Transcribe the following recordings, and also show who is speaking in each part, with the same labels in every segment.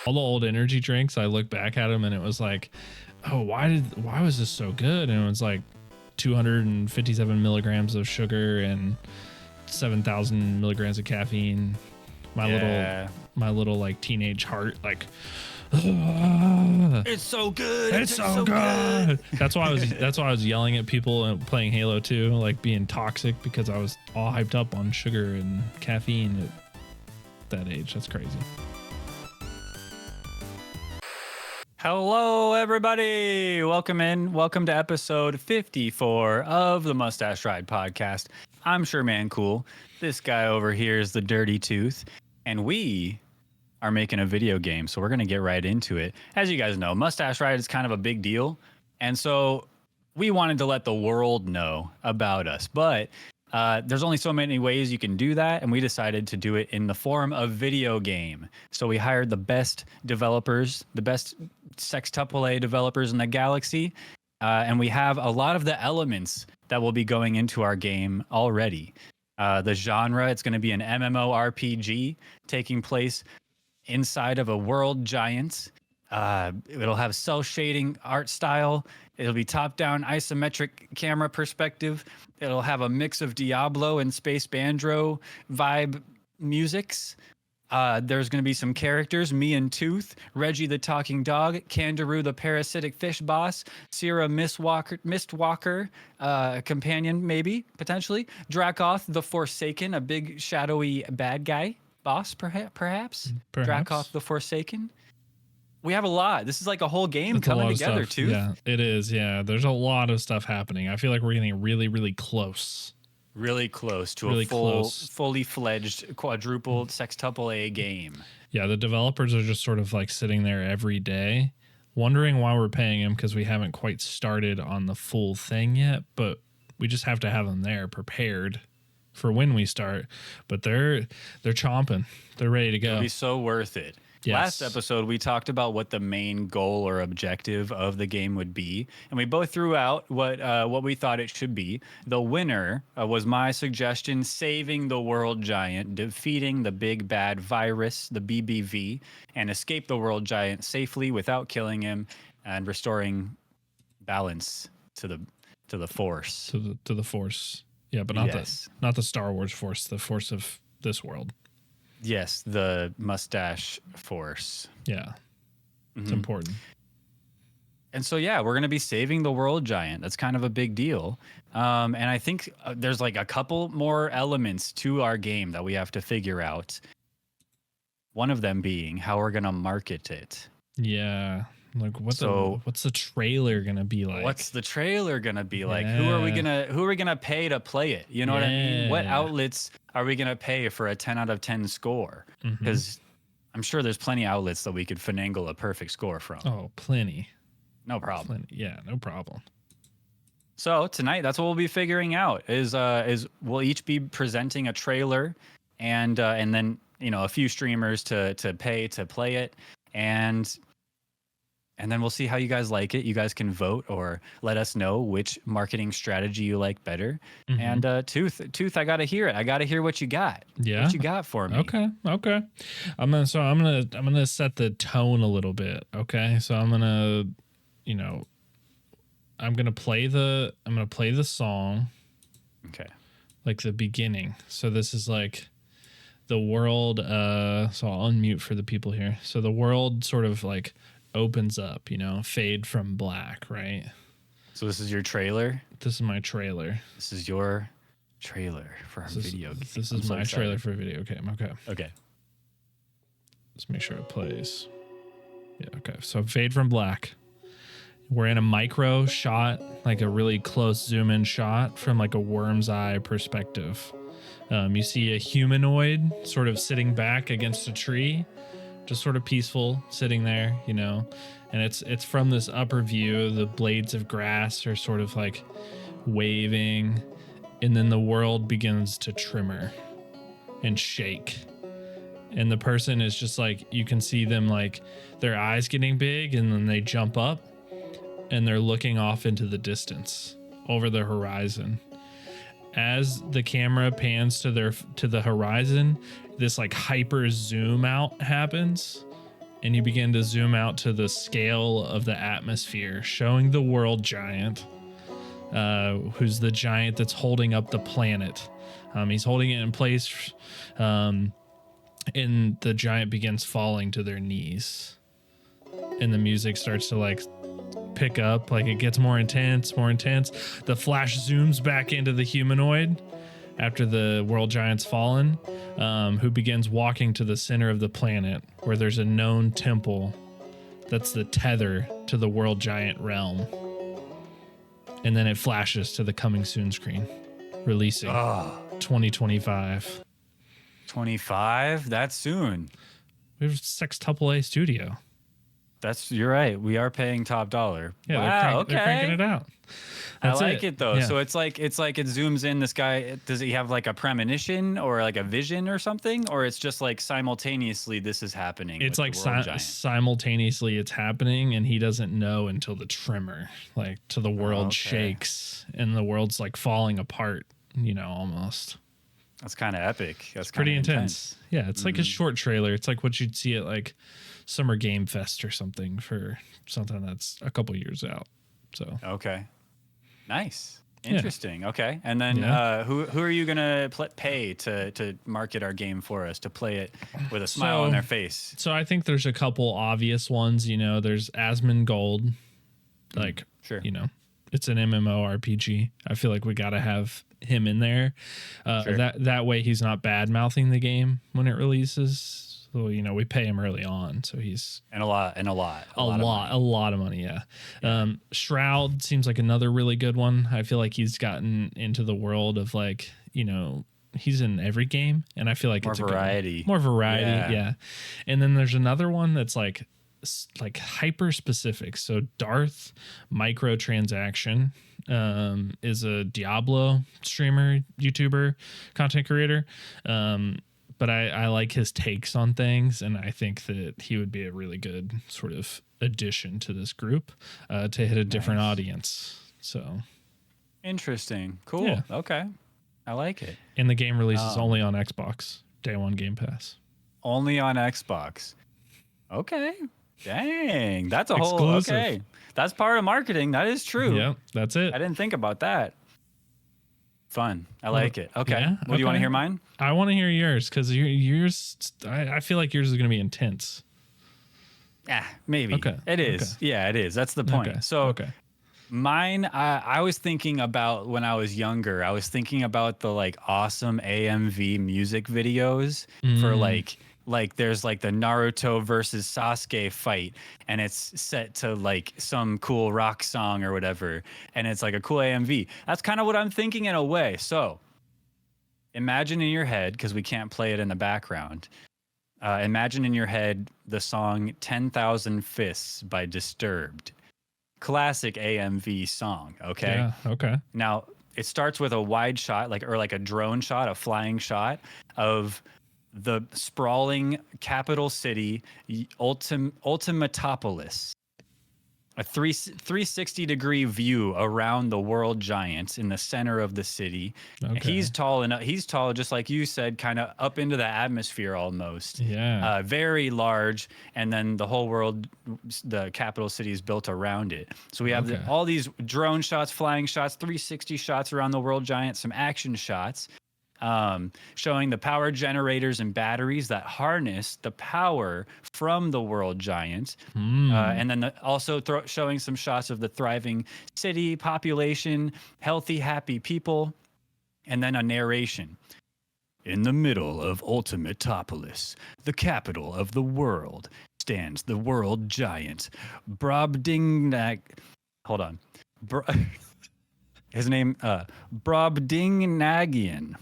Speaker 1: All the old energy drinks, I look back at them and it was like, oh, why was this so good? And it was like 257 milligrams of sugar and 7,000 milligrams of caffeine. My little like teenage heart, like,
Speaker 2: it's so good.
Speaker 1: It's so good. That's why I was yelling at people and playing Halo 2, like being toxic because I was all hyped up on sugar and caffeine at that age. That's crazy.
Speaker 2: Hello, everybody. Welcome to episode 54 of the Mustache Ride podcast. I'm Sherman Cool. This guy over here is the Dirty Tooth, and we are making a video game, so we're going to get right into it. As you guys know, Mustache Ride is kind of a big deal, and so we wanted to let the world know about us, but there's only so many ways you can do that, and we decided to do it in the form of video game. So we hired the best developers, the best sextuple A developers in the galaxy, and we have a lot of the elements that will be going into our game already. The genre, it's going to be an MMORPG taking place inside of a world giant. It'll have cell shading art style. It'll be top-down isometric camera perspective. It'll have a mix of Diablo and Space Banjo vibe musics. There's going to be some characters, me and Tooth, Reggie the talking dog, Kangaroo the parasitic fish boss, Sierra Mistwalker, companion maybe, potentially, Dracoth the Forsaken, a big shadowy bad guy boss perhaps. Dracoth the Forsaken. We have a lot. This is like a whole game coming together, Tooth.
Speaker 1: Yeah, it is. Yeah, there's a lot of stuff happening. I feel like we're getting really, really close.
Speaker 2: Really close to a fully fledged quadruple sextuple A game.
Speaker 1: Yeah, the developers are just sort of like sitting there every day wondering why we're paying them because we haven't quite started on the full thing yet, but we just have to have them there prepared for when we start. But they're chomping. They're ready to go.
Speaker 2: It'll be so worth it. Yes. Last episode, we talked about what the main goal or objective of the game would be, and we both threw out what we thought it should be. The winner was my suggestion: saving the world giant, defeating the big bad virus, the BBV, and escape the world giant safely without killing him, and restoring balance to the force.
Speaker 1: To the force. Yeah, but not the Star Wars force, the force of this world.
Speaker 2: Yes, the mustache force.
Speaker 1: Yeah, it's important.
Speaker 2: And so, yeah, we're going to be saving the world giant. That's kind of a big deal. And I think there's like a couple more elements to our game that we have to figure out. One of them being how we're going to market it.
Speaker 1: Yeah. Like what's the trailer gonna be like?
Speaker 2: What's the trailer gonna be like? Who are we gonna pay to play it? You know what I mean? What outlets are we gonna pay for a 10 out of 10 score? Because I'm sure there's plenty of outlets that we could finagle a perfect score from.
Speaker 1: Oh, plenty.
Speaker 2: No problem.
Speaker 1: Yeah, no problem.
Speaker 2: So tonight, that's what we'll be figuring out. Is we'll each be presenting a trailer, and then a few streamers to pay to play it, and then we'll see how you guys like it. You guys can vote or let us know which marketing strategy you like better. And Tooth, I gotta hear it. I gotta hear what you got.
Speaker 1: Yeah,
Speaker 2: what you got for me?
Speaker 1: Okay. I'm gonna set the tone a little bit. Okay, so I'm gonna play the song.
Speaker 2: Okay,
Speaker 1: like the beginning. So this is like the world. So I'll unmute for the people here. So the world sort of like opens up, fade from black, right?
Speaker 2: So this is your trailer?
Speaker 1: This is my trailer.
Speaker 2: This is your trailer for our video game.
Speaker 1: This is my trailer for a video game.
Speaker 2: Okay.
Speaker 1: Let's make sure it plays. Yeah, okay. So fade from black. We're in a micro shot, like a really close zoom in shot from like a worm's eye perspective. You see a humanoid sort of sitting back against a tree, just sort of peaceful, sitting there, and it's from this upper view. The blades of grass are sort of like waving, and then the world begins to tremor and shake. And the person is just like, you can see them like their eyes getting big, and then they jump up and they're looking off into the distance over the horizon. As the camera pans to the horizon, this like hyper zoom out happens, and you begin to zoom out to the scale of the atmosphere, showing the world giant, who's the giant that's holding up the planet. He's holding it in place, and the giant begins falling to their knees. And the music starts to like pick up, like it gets more intense, more intense. The flash zooms back into the humanoid after the world giant's fallen, who begins walking to the center of the planet where there's a known temple that's the tether to the world giant realm. And then it flashes to the coming soon screen, releasing 2025.
Speaker 2: 25? That's soon.
Speaker 1: We have Sextuple A Studio.
Speaker 2: You're right. We are paying top dollar.
Speaker 1: Yeah,
Speaker 2: wow,
Speaker 1: they're cranking it out.
Speaker 2: That's I like it though.
Speaker 1: Yeah.
Speaker 2: So it's like it zooms in. This guy, does he have like a premonition or like a vision or something, or it's just like simultaneously this is happening?
Speaker 1: It's like simultaneously it's happening, and he doesn't know until the tremor, like to the world shakes and the world's like falling apart. Almost.
Speaker 2: That's kind of epic. That's
Speaker 1: pretty intense. Yeah, it's like a short trailer. It's like what you'd see at like Summer Game Fest or something for something that's a couple years out. So
Speaker 2: okay, nice, interesting. Yeah. Okay, and then who are you gonna pay to market our game for us, to play it with a smile on their face?
Speaker 1: So I think there's a couple obvious ones. There's Asmongold, like sure. It's an MMORPG. I feel like we gotta have him in there. Sure. That way he's not bad mouthing the game when it releases. So, we pay him early on, so he's
Speaker 2: a lot of money. Yeah.
Speaker 1: Shroud seems like another really good one. I feel like he's gotten into the world of like, he's in every game, and I feel like
Speaker 2: more variety.
Speaker 1: More variety, yeah. And then there's another one that's like hyper specific. So Darth Microtransaction is a Diablo streamer, YouTuber, content creator. But I like his takes on things, and I think that he would be a really good sort of addition to this group to hit a different audience. So
Speaker 2: interesting. Cool. Yeah. Okay. I like it.
Speaker 1: And the game releases only on Xbox. Day one Game Pass.
Speaker 2: Only on Xbox. Okay. Dang. That's a
Speaker 1: exclusive.
Speaker 2: Whole... Okay. That's part of marketing. That is true.
Speaker 1: Yeah, that's it.
Speaker 2: I didn't think about that. Fun. I like it. Okay. Yeah, do you want to hear mine?
Speaker 1: I want to hear yours, because yours, I feel like yours is going to be intense.
Speaker 2: Yeah, maybe. Okay. It is. Okay. Yeah, it is. That's the point.
Speaker 1: Okay.
Speaker 2: So mine, I was thinking about when I was younger, I was thinking about the like awesome AMV music videos for like there's like the Naruto versus Sasuke fight, and it's set to like some cool rock song or whatever, and it's like a cool AMV. That's kind of what I'm thinking in a way. So imagine in your head, because we can't play it in the background, imagine in your head the song 10,000 Fists by Disturbed. Classic AMV song, okay?
Speaker 1: Yeah, okay.
Speaker 2: Now, it starts with a wide shot, like a drone shot, a flying shot of the sprawling capital city, Ultimatopolis. A 360-degree view around the world giant in the center of the city. Okay. He's tall enough. He's tall, just like you said, kind of up into the atmosphere almost.
Speaker 1: Yeah.
Speaker 2: Very large, and then the whole world, the capital city, is built around it. So we have all these drone shots, flying shots, 360 shots around the world giant, some action shots. Showing the power generators and batteries that harness the power from the world giant. And then also showing some shots of the thriving city, population, healthy, happy people, and then a narration. In the middle of Ultimatopolis, the capital of the world, stands the world giant, Hold on. His name, Brobdingnagian,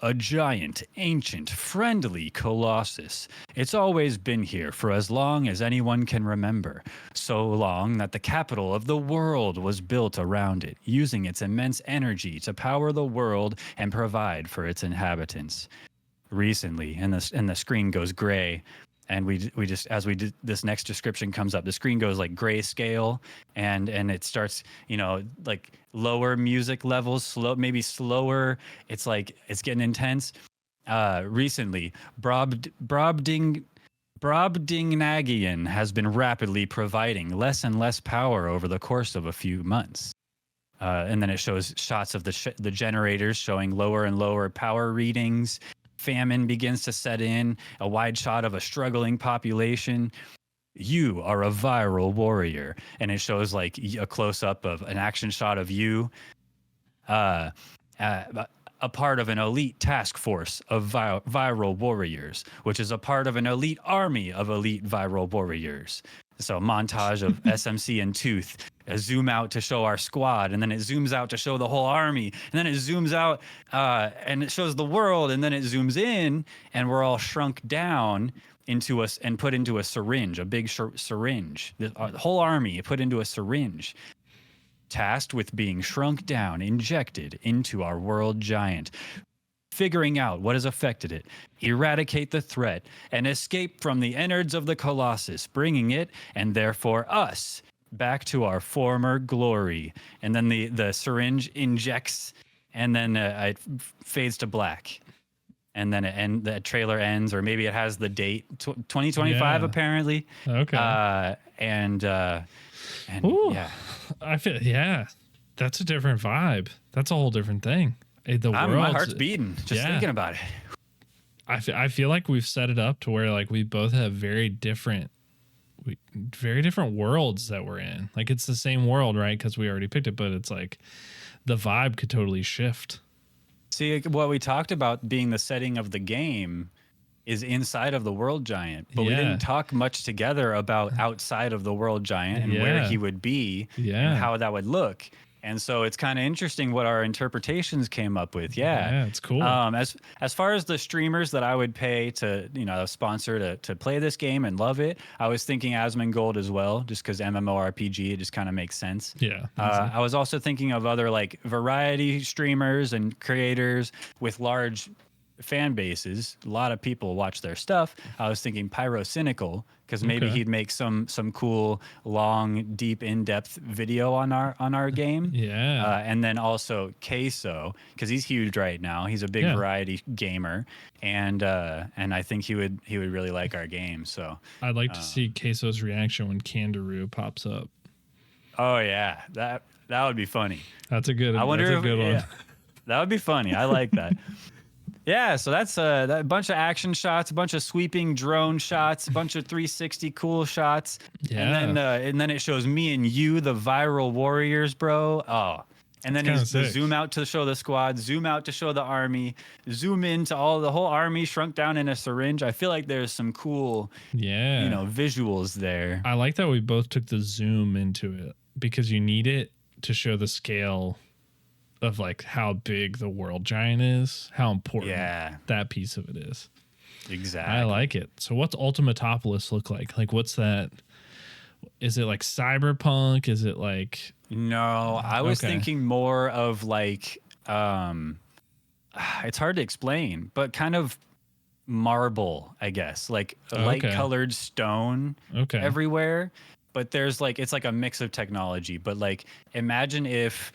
Speaker 2: a giant, ancient, friendly colossus. It's always been here for as long as anyone can remember, so long that the capital of the world was built around it, using its immense energy to power the world and provide for its inhabitants. Recently, and the screen goes gray, and we just, as we did, this next description comes up, the screen goes like grayscale, and it starts, like lower music levels, maybe slower. It's like, it's getting intense. Recently, Brobdingnagian, Brobdingnagian has been rapidly providing less and less power over the course of a few months. And then it shows shots of the generators showing lower and lower power readings. Famine begins to set in, a wide shot of a struggling population. You are a viral warrior. And it shows like a close up of an action shot of you, a part of an elite task force of viral warriors, which is a part of an elite army of elite viral warriors. So a montage of SMC and Tooth, a zoom out to show our squad, and then it zooms out to show the whole army, and then it zooms out and it shows the world, and then it zooms in, and we're all shrunk down into us and put into a syringe, a big syringe. The whole army put into a syringe, tasked with being shrunk down, injected into our world giant, figuring out what has affected it, eradicate the threat, and escape from the innards of the Colossus, bringing it, and therefore us, back to our former glory. And then the syringe injects, and then it fades to black. And then the trailer ends, or maybe it has the date, 2025 apparently.
Speaker 1: Okay.
Speaker 2: And
Speaker 1: Ooh,
Speaker 2: yeah.
Speaker 1: I feel, that's a different vibe. That's a whole different thing.
Speaker 2: My heart's beating just thinking about it.
Speaker 1: I feel like we've set it up to where like we both have very different worlds that we're in. Like it's the same world, right? Because we already picked it, but it's like the vibe could totally shift.
Speaker 2: See, what we talked about being the setting of the game is inside of the world giant, but we didn't talk much together about outside of the world giant and where he would be and how that would look. And so it's kind of interesting what our interpretations came up with.
Speaker 1: Yeah, it's cool.
Speaker 2: As far as the streamers that I would pay to, sponsor to play this game and love it, I was thinking Asmongold as well, just because MMORPG, it just kind of makes sense.
Speaker 1: Yeah.
Speaker 2: I was also thinking of other like variety streamers and creators with large fan bases. A lot of people watch their stuff. I was thinking Pyrocynical, because maybe he'd make some cool, long, deep, in-depth video on our game.
Speaker 1: Yeah.
Speaker 2: And then also Queso, because he's huge right now. He's a big variety gamer, and I think he would really like our game. So
Speaker 1: I'd like to see Queso's reaction when Kangaroo pops up.
Speaker 2: Oh yeah, that would be funny.
Speaker 1: That's a good. One.
Speaker 2: Yeah, that would be funny. I like that. Yeah, so that's a bunch of action shots, a bunch of sweeping drone shots, a bunch of 360 cool shots.
Speaker 1: Yeah.
Speaker 2: And then it shows me and you, the viral warriors, bro. Oh. And then it's the zoom out to show the squad, zoom out to show the army, zoom into the whole army shrunk down in a syringe. I feel like there's some cool visuals there.
Speaker 1: I like that we both took the zoom into it because you need it to show the scale of like how big the world giant is, how important that piece of it is.
Speaker 2: Exactly.
Speaker 1: I like it. So what's Ultimatopolis look like? Like what's that? Is it like cyberpunk? Is it like...
Speaker 2: No, I was thinking more of like, it's hard to explain, but kind of marble, I guess, like light colored stone everywhere. But there's like, it's like a mix of technology, but like, imagine if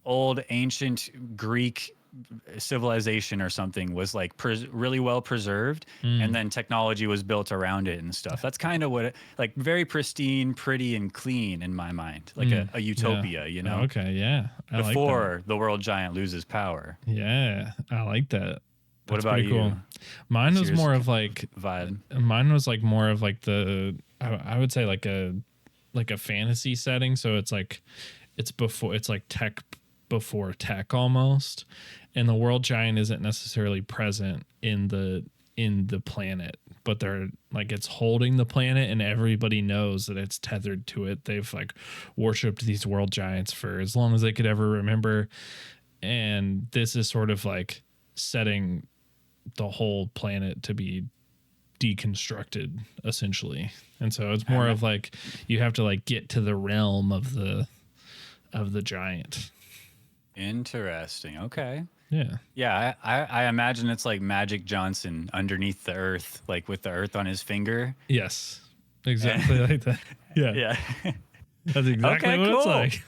Speaker 2: old ancient Greek civilization or something was like really well preserved, and then technology was built around it and stuff. That's kind of what it, like, very pristine, pretty, and clean in my mind, like a utopia, you know?
Speaker 1: Okay, yeah.
Speaker 2: Before the world giant loses power.
Speaker 1: Yeah, I like that.
Speaker 2: What about you?
Speaker 1: Cool. Mine was more of like
Speaker 2: vibe.
Speaker 1: Mine was like more of like I would say like a fantasy setting. So it's like it's like tech before tech almost, and the world giant isn't necessarily present in the planet, but they're like, it's holding the planet and everybody knows that it's tethered to it. They've like worshipped these world giants for as long as they could ever remember, and this is sort of like setting the whole planet to be deconstructed essentially. And so it's more of like you have to like get to the realm of the giant.
Speaker 2: Interesting. Okay.
Speaker 1: Yeah.
Speaker 2: Yeah, I imagine it's like Magic Johnson underneath the earth, like with the earth on his finger.
Speaker 1: Yes. Exactly like that. Yeah.
Speaker 2: Yeah.
Speaker 1: That's exactly what it's like.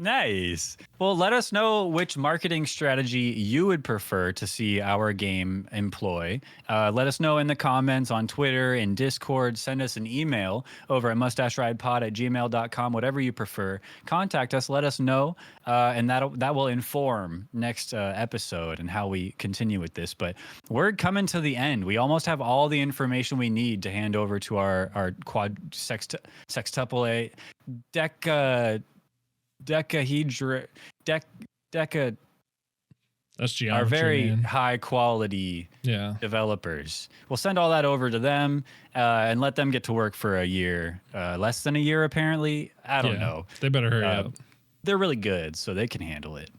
Speaker 2: Nice. Well, let us know which marketing strategy you would prefer to see our game employ. Let us know in the comments on Twitter and Discord. Send us an email over at mustacheridepod@gmail.com, whatever you prefer. Contact us, let us know, and that will inform next episode and how we continue with this. But we're coming to the end. We almost have all the information we need to hand over to our quad sextuple decahedra deca
Speaker 1: That's geometry,
Speaker 2: are very
Speaker 1: man.
Speaker 2: high quality developers. We'll send all that over to them and let them get to work for a year, less than a year apparently. I don't know.
Speaker 1: They better hurry up.
Speaker 2: They're really good, so they can handle it.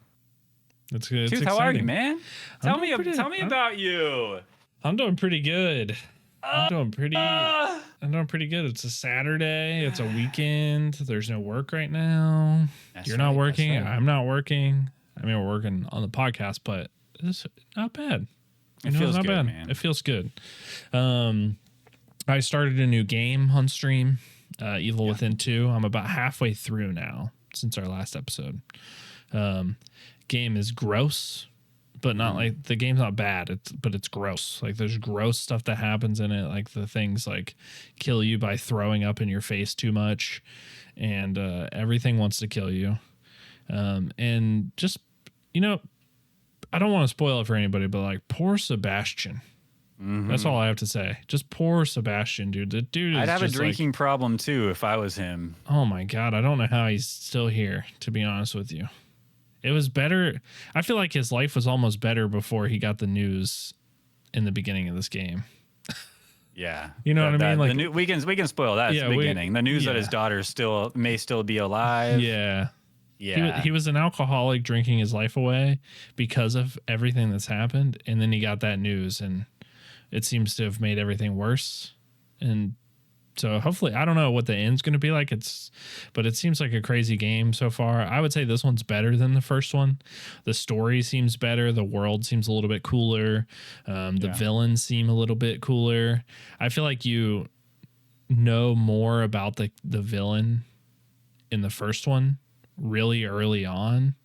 Speaker 1: That's good.
Speaker 2: Tooth, how are you, man? Tell me about you.
Speaker 1: I'm doing pretty good. I'm doing pretty good. It's a Saturday. It's a weekend. There's no work right now. You're not working. Right. I'm not working. I mean, we're working on the podcast, but it's not bad.
Speaker 2: It feels not good, bad. Man.
Speaker 1: It feels good. I started a new game on stream, Evil Within 2. I'm about halfway through now since our last episode. Game is gross. But not like the game's not bad. But it's gross. Like there's gross stuff that happens in it. Like the things like kill you by throwing up in your face too much, and everything wants to kill you. And just I don't want to spoil it for anybody, but like poor Sebastian. Mm-hmm. That's all I have to say. Just poor Sebastian, dude. The dude is
Speaker 2: I'd have
Speaker 1: just
Speaker 2: a drinking problem too if I was him.
Speaker 1: Oh my God, I don't know how he's still here. To be honest with you. It was better. I feel like his life was almost better before he got the news in the beginning of this game.
Speaker 2: Yeah.
Speaker 1: You know what I mean?
Speaker 2: Like we can spoil that at the beginning. The news that his daughter may still be alive.
Speaker 1: Yeah.
Speaker 2: Yeah.
Speaker 1: He was an alcoholic drinking his life away because of everything that's happened. And then he got that news and it seems to have made everything worse. And so hopefully, I don't know what the end's going to be like. But it seems like a crazy game so far. I would say this one's better than the first one. The story seems better. The world seems a little bit cooler. The villains seem a little bit cooler. I feel like you know more about the villain in the first one really early on.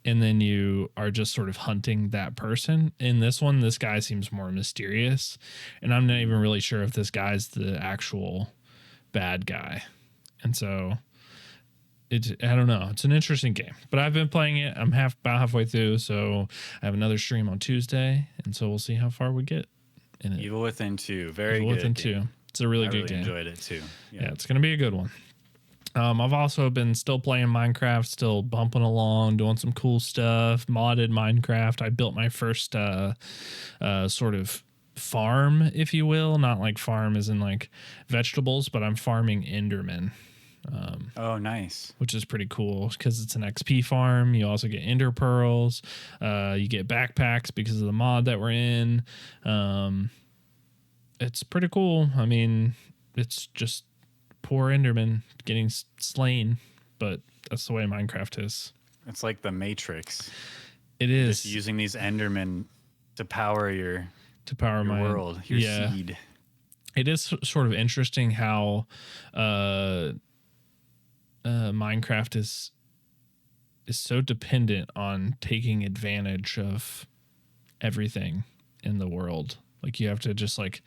Speaker 1: And then you are just sort of hunting that person. In this one, this guy seems more mysterious. And I'm not even really sure if this guy's the actual bad guy. And so, I don't know. It's an interesting game. But I've been playing it. I'm about halfway through. So I have another stream on Tuesday. And so we'll see how far we get in it.
Speaker 2: Evil Within 2. Very
Speaker 1: Evil
Speaker 2: good
Speaker 1: Within
Speaker 2: game.
Speaker 1: 2. It's a really good game.
Speaker 2: I enjoyed it too.
Speaker 1: Yeah, it's going to be a good one. I've also been still playing Minecraft, still bumping along, doing some cool stuff, modded Minecraft. I built my first sort of farm, if you will. Not like farm as in like vegetables, but I'm farming Endermen.
Speaker 2: Oh, nice.
Speaker 1: Which is pretty cool because it's an XP farm. You also get Ender Pearls. You get backpacks because of the mod that we're in. It's pretty cool. I mean, it's just poor Enderman getting slain, but that's the way Minecraft is.
Speaker 2: It's like the Matrix.
Speaker 1: It is.
Speaker 2: Just using these Endermen to power your
Speaker 1: my
Speaker 2: world, your seed.
Speaker 1: It is sort of interesting how Minecraft is so dependent on taking advantage of everything in the world. Like you have to just like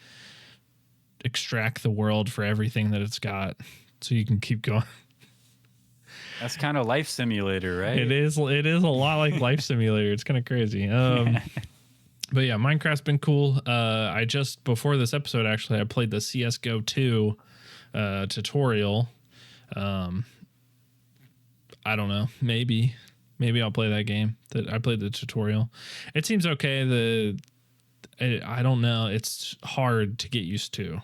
Speaker 1: extract the world for everything that it's got so you can keep going.
Speaker 2: That's kind of Life Simulator, right?
Speaker 1: It is a lot like Life Simulator. It's kind of crazy. But yeah, Minecraft's been cool. I just before this episode actually I played the CS:GO 2 tutorial. I don't know, maybe I'll play that game. I played the tutorial. It seems okay. I don't know. It's hard to get used to.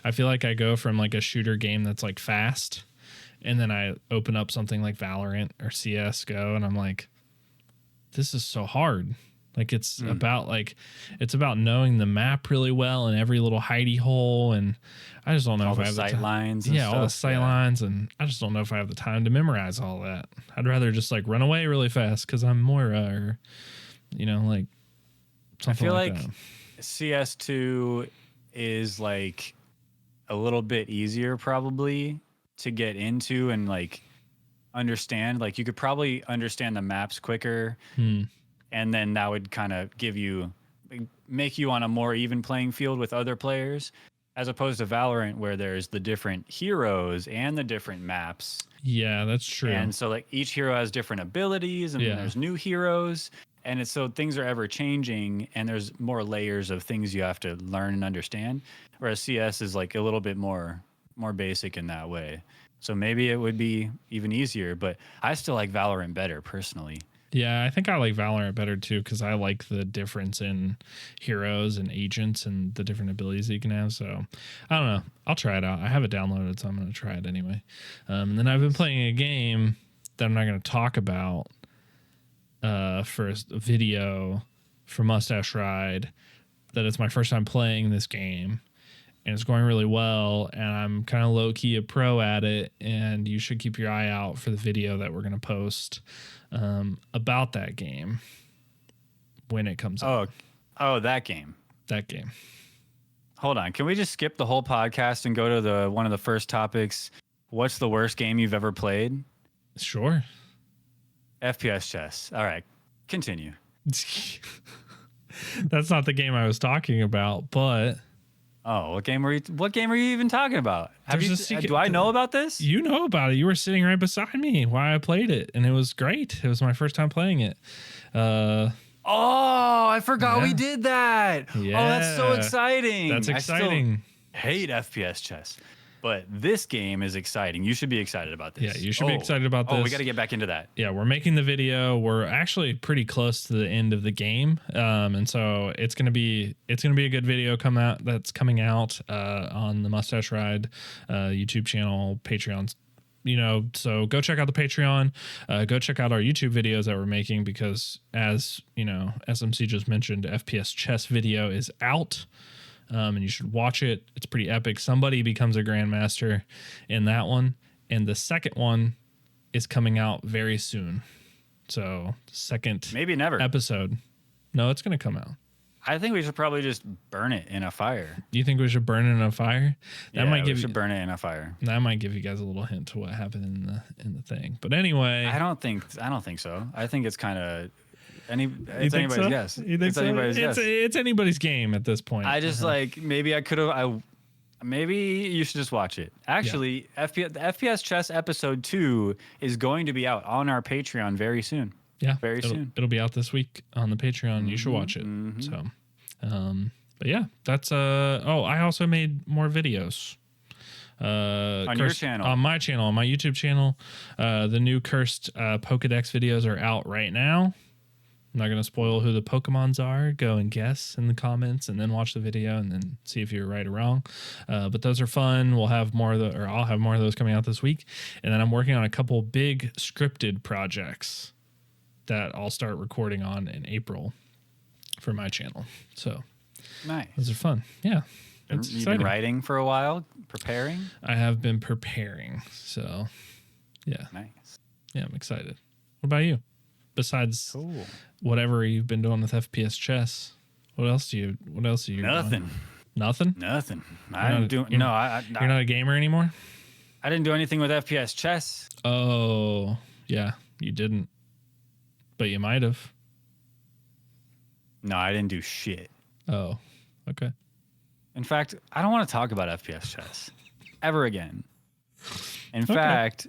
Speaker 1: I feel like I go from like a shooter game that's like fast, and then I open up something like Valorant or CS:GO, and I'm like, this is so hard. Like it's about knowing the map really well and every little hidey hole, and I just don't know if I have the
Speaker 2: sight lines.
Speaker 1: Yeah, all the sight lines, and I just don't know if I have the time to memorize all that. I'd rather just like run away really fast because I'm Moira, or like.
Speaker 2: I feel like CS2 is like a little bit easier probably to get into and like understand. Like you could probably understand the maps quicker, and then that would kind of make you on a more even playing field with other players, as opposed to Valorant where there's the different heroes and the different maps.
Speaker 1: Yeah, that's true.
Speaker 2: And so like each hero has different abilities, and then there's new heroes, and it's so things are ever changing, and there's more layers of things you have to learn and understand. Whereas CS is like a little bit more basic in that way. So maybe it would be even easier, but I still like Valorant better personally.
Speaker 1: Yeah, I think I like Valorant better too because I like the difference in heroes and agents and the different abilities that you can have. So I don't know. I'll try it out. I have it downloaded, so I'm going to try it anyway. And then I've been playing a game that I'm not going to talk about for a video for Mustache Ride. That it's my first time playing this game. And it's going really well, and I'm kind of low-key a pro at it, and you should keep your eye out for the video that we're going to post about that game when it comes out.
Speaker 2: Oh, that game.
Speaker 1: That game.
Speaker 2: Hold on. Can we just skip the whole podcast and go to one of the first topics? What's the worst game you've ever played?
Speaker 1: Sure.
Speaker 2: FPS chess. All right. Continue.
Speaker 1: That's not the game I was talking about, but...
Speaker 2: Oh, what game are you even talking about? Do I know about this?
Speaker 1: You know about it. You were sitting right beside me while I played it, and it was great. It was my first time playing it.
Speaker 2: Oh, I forgot we did that.
Speaker 1: Yeah.
Speaker 2: Oh, that's so exciting.
Speaker 1: That's exciting.
Speaker 2: I still hate FPS chess, but this game is exciting. You should be excited about this.
Speaker 1: Yeah, you should be excited about this.
Speaker 2: Oh, we got to get back into that.
Speaker 1: Yeah, we're making the video. We're actually pretty close to the end of the game, and so it's gonna be a good video that's coming out on the Mustache Ride YouTube channel, Patreon. So go check out the Patreon. Go check out our YouTube videos that we're making because, as you know, SMC just mentioned, FPS chess video is out. And you should watch it. It's pretty epic. Somebody becomes a grandmaster in that one. And the second one is coming out very soon. So second
Speaker 2: maybe never
Speaker 1: episode. No, it's going to come out.
Speaker 2: I think we should probably just burn it in a fire.
Speaker 1: You think we should burn it in a fire?
Speaker 2: We should burn it in a fire.
Speaker 1: That might give you guys a little hint to what happened in the thing. But anyway,
Speaker 2: I don't think so. I think it's kind of it's anybody's guess.
Speaker 1: You think
Speaker 2: it's anybody's guess.
Speaker 1: It's anybody's game at this point.
Speaker 2: I just maybe I could have. Maybe you should just watch it. Actually, the FPS Chess episode 2 is going to be out on our Patreon very soon.
Speaker 1: Yeah,
Speaker 2: very soon.
Speaker 1: It'll be out this week on the Patreon. Mm-hmm, you should watch it. Mm-hmm. So, but yeah, that's I also made more videos.
Speaker 2: On your channel,
Speaker 1: on my channel, on my YouTube channel. The new cursed Pokedex videos are out right now. I'm not going to spoil who the Pokemons are. Go and guess in the comments and then watch the video and then see if you're right or wrong. But those are fun. I'll have more of those coming out this week. And then I'm working on a couple big scripted projects that I'll start recording on in April for my channel. So
Speaker 2: nice.
Speaker 1: Those are fun. Yeah.
Speaker 2: You've been writing for a while, preparing?
Speaker 1: I have been preparing. So yeah.
Speaker 2: Nice.
Speaker 1: Yeah, I'm excited. What about you? Besides whatever you've been doing with FPS chess, what else do you
Speaker 2: Nothing.
Speaker 1: Doing? Nothing?
Speaker 2: Nothing.
Speaker 1: You're not a gamer anymore?
Speaker 2: I didn't do anything with FPS chess.
Speaker 1: Oh, yeah, you didn't. But you might have.
Speaker 2: No, I didn't do shit.
Speaker 1: Oh, okay.
Speaker 2: In fact, I don't want to talk about FPS chess ever again. In fact,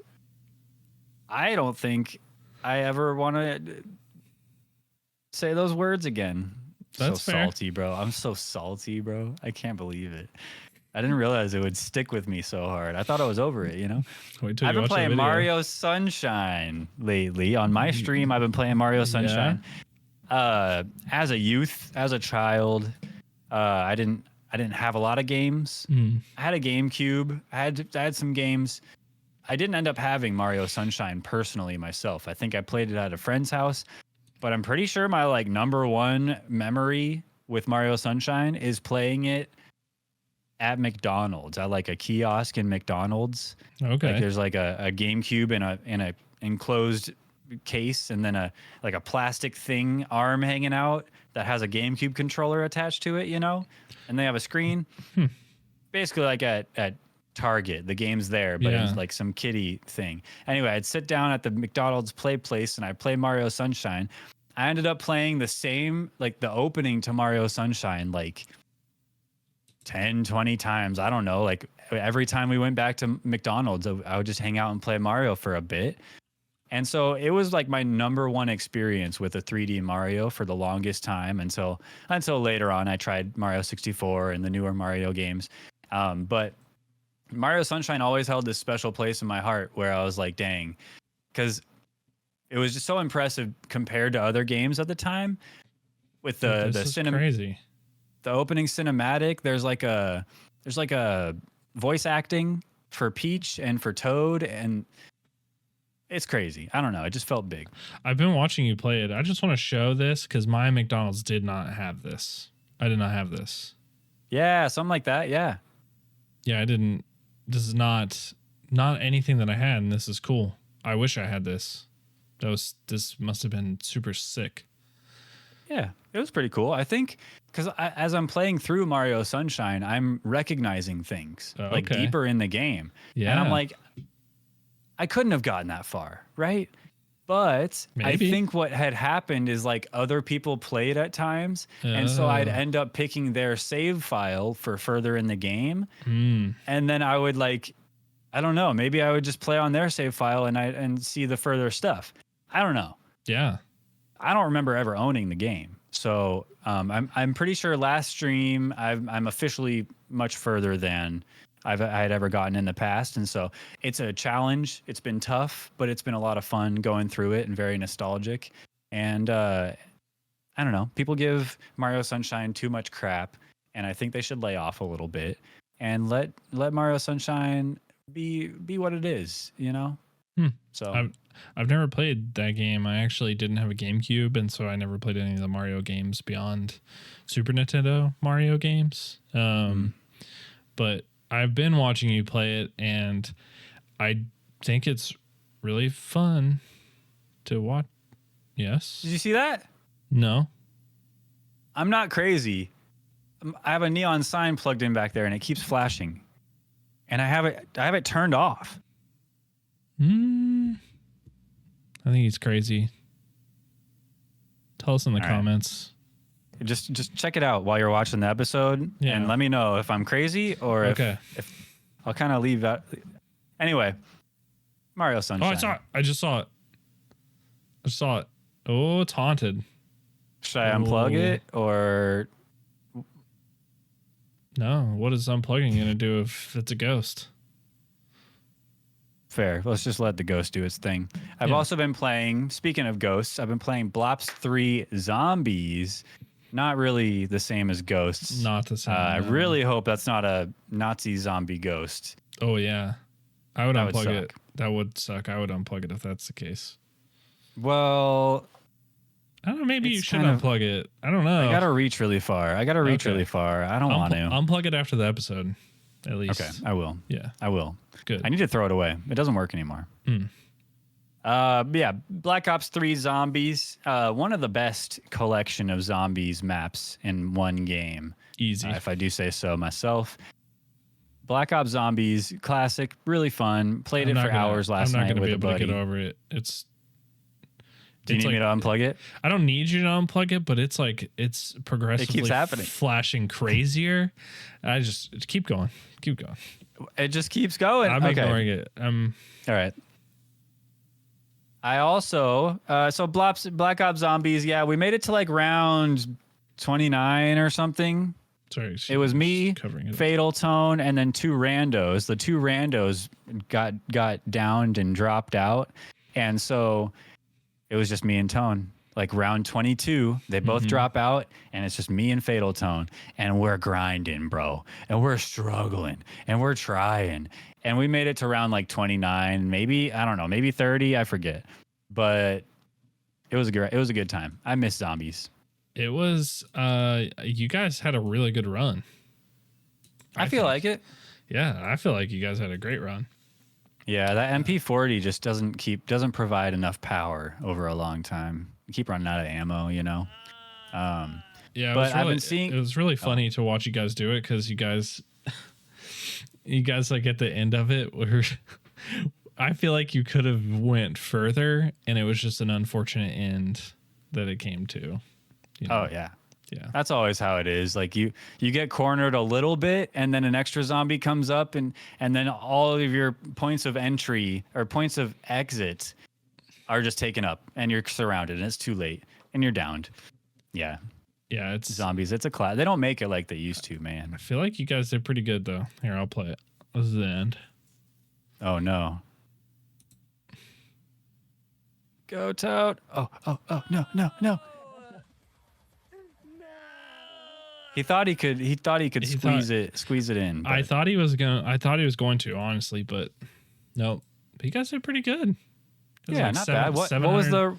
Speaker 2: I don't think I ever want to say those words again.
Speaker 1: That's
Speaker 2: so
Speaker 1: fair.
Speaker 2: Salty, bro. I'm so salty, bro. I can't believe it. I didn't realize it would stick with me so hard. I thought I was over it,
Speaker 1: Wait till
Speaker 2: I've been playing Mario Sunshine lately. On my stream, I've been playing Mario Sunshine. Yeah. As a youth, as a child, I didn't have a lot of games. I had a GameCube. I had some games. I didn't end up having Mario Sunshine personally myself. I think I played it at a friend's house, but I'm pretty sure my number one memory with Mario Sunshine is playing it at McDonald's. I like a kiosk in McDonald's.
Speaker 1: Okay.
Speaker 2: There's a GameCube in a enclosed case, and then a plastic thing arm hanging out that has a GameCube controller attached to it, and they have a screen. Basically like at Target. The game's there, but
Speaker 1: Yeah.
Speaker 2: it's like some kiddie thing. Anyway, I'd sit down at the McDonald's play place and I'd play Mario Sunshine. I ended up playing the same, like the opening to Mario Sunshine, like 10, 20 times. I don't know. Like every time we went back to McDonald's, I would just hang out and play Mario for a bit. And so it was like my number one experience with a 3D Mario for the longest time until later on I tried Mario 64 and the newer Mario games. But Mario Sunshine always held this special place in my heart where I was like, dang, because it was just so impressive compared to other games at the time. With the
Speaker 1: crazy.
Speaker 2: The opening cinematic, there's like a voice acting for Peach and for Toad, and it's crazy. I don't know. It just felt big.
Speaker 1: I've been watching you play it. I just want to show this because my McDonald's did not have this. I did not have this.
Speaker 2: Yeah, something like that. Yeah.
Speaker 1: Yeah, I didn't. This is not anything that I had, and this is cool. I wish I had this. This must have been super sick.
Speaker 2: Yeah, it was pretty cool. I think because as I'm playing through Mario Sunshine, I'm recognizing things like deeper in the game. Yeah. And I'm like, I couldn't have gotten that far, right? But maybe. I think what had happened is like other people played at times. And so I'd end up picking their save file for further in the game. And then I would like, I don't know, maybe I would just play on their save file and see the further stuff. I don't know.
Speaker 1: Yeah.
Speaker 2: I don't remember ever owning the game. So I'm pretty sure last stream I'm officially much further than I had ever gotten in the past. And so it's a challenge. It's been tough, but it's been a lot of fun going through it and very nostalgic. And I don't know, people give Mario Sunshine too much crap, and I think they should lay off a little bit and let Mario Sunshine be what it is, you know? So
Speaker 1: I've never played that game. I actually didn't have a GameCube, and so I never played any of the Mario games beyond Super Nintendo Mario games. But I've been watching you play it, and I think it's really fun to watch. Yes.
Speaker 2: Did you see that?
Speaker 1: No.
Speaker 2: I'm not crazy. I have a neon sign plugged in back there, and it keeps flashing, and I have it turned off.
Speaker 1: I think he's crazy. Tell us in the comments.
Speaker 2: Just check it out while you're watching the episode, and let me know if I'm crazy or if I'll kind of leave that. Anyway, Mario Sunshine.
Speaker 1: Oh, I saw it. I just saw it. Oh, it's haunted.
Speaker 2: Should I unplug it or?
Speaker 1: No. What is unplugging going to do if it's a ghost?
Speaker 2: Fair. Let's just let the ghost do its thing. I've also been playing, speaking of ghosts, I've been playing Blops 3 Zombies. Not really the same as ghosts.
Speaker 1: Not the same.
Speaker 2: I really hope that's not a Nazi zombie ghost.
Speaker 1: Oh, yeah. I would unplug it. That would suck. I would unplug it if that's the case.
Speaker 2: Well,
Speaker 1: I don't know. Maybe you should unplug it. I don't know.
Speaker 2: I got to reach really far. I don't want to.
Speaker 1: Unplug it after the episode, at least.
Speaker 2: Okay, I will.
Speaker 1: Yeah.
Speaker 2: I will.
Speaker 1: Good.
Speaker 2: I need to throw it away. It doesn't work anymore. Yeah, Black Ops 3 Zombies. One of the best collection of zombies maps in one game.
Speaker 1: Easy.
Speaker 2: If I do say so myself. Black Ops Zombies, classic, really fun. Played it for hours last night with a buddy. I'm not going to be able to get
Speaker 1: over it.
Speaker 2: Do you need me to unplug it?
Speaker 1: I don't need you to unplug it, but it's like it's progressively
Speaker 2: keeps happening.
Speaker 1: Flashing crazier. I just keep going. Keep going.
Speaker 2: It just keeps going.
Speaker 1: I'm ignoring it.
Speaker 2: All right. I also Black Ops Zombies, yeah, we made it to like round 29 or something.
Speaker 1: Sorry.
Speaker 2: It was me, Fatal Tone, and then two randos. The two randos got downed and dropped out. And so it was just me and Tone. Like round 22, they both drop out, and it's just me and Fatal Tone, and we're grinding, bro, and we're struggling, and we're trying, and we made it to round like 29, maybe, I don't know, maybe 30, I forget, but it was a good time. I miss zombies.
Speaker 1: It was. You guys had a really good run.
Speaker 2: I feel like it.
Speaker 1: Yeah, I feel like you guys had a great run.
Speaker 2: Yeah, that MP40 just doesn't provide enough power over a long time. You keep running out of ammo, you know.
Speaker 1: Yeah,
Speaker 2: but I've been seeing.
Speaker 1: It was really funny to watch you guys do it because you guys, You guys like at the end of it where I feel like you could have went further and it was just an unfortunate end that it came to. You know?
Speaker 2: Oh yeah.
Speaker 1: Yeah.
Speaker 2: That's always how it is. Like you get cornered a little bit and then an extra zombie comes up and then all of your points of entry or points of exit are just taken up and you're surrounded and it's too late and you're downed. Yeah.
Speaker 1: Yeah, it's
Speaker 2: Zombies. It's a class. They don't make it like they used to, man.
Speaker 1: I feel like you guys did pretty good though. Here, I'll play it. This is the end.
Speaker 2: Oh no. Go Toad. Oh, no. He thought he could squeeze it in.
Speaker 1: I thought he was going to, honestly, but nope. But you guys did pretty good.
Speaker 2: Yeah, not bad. What was the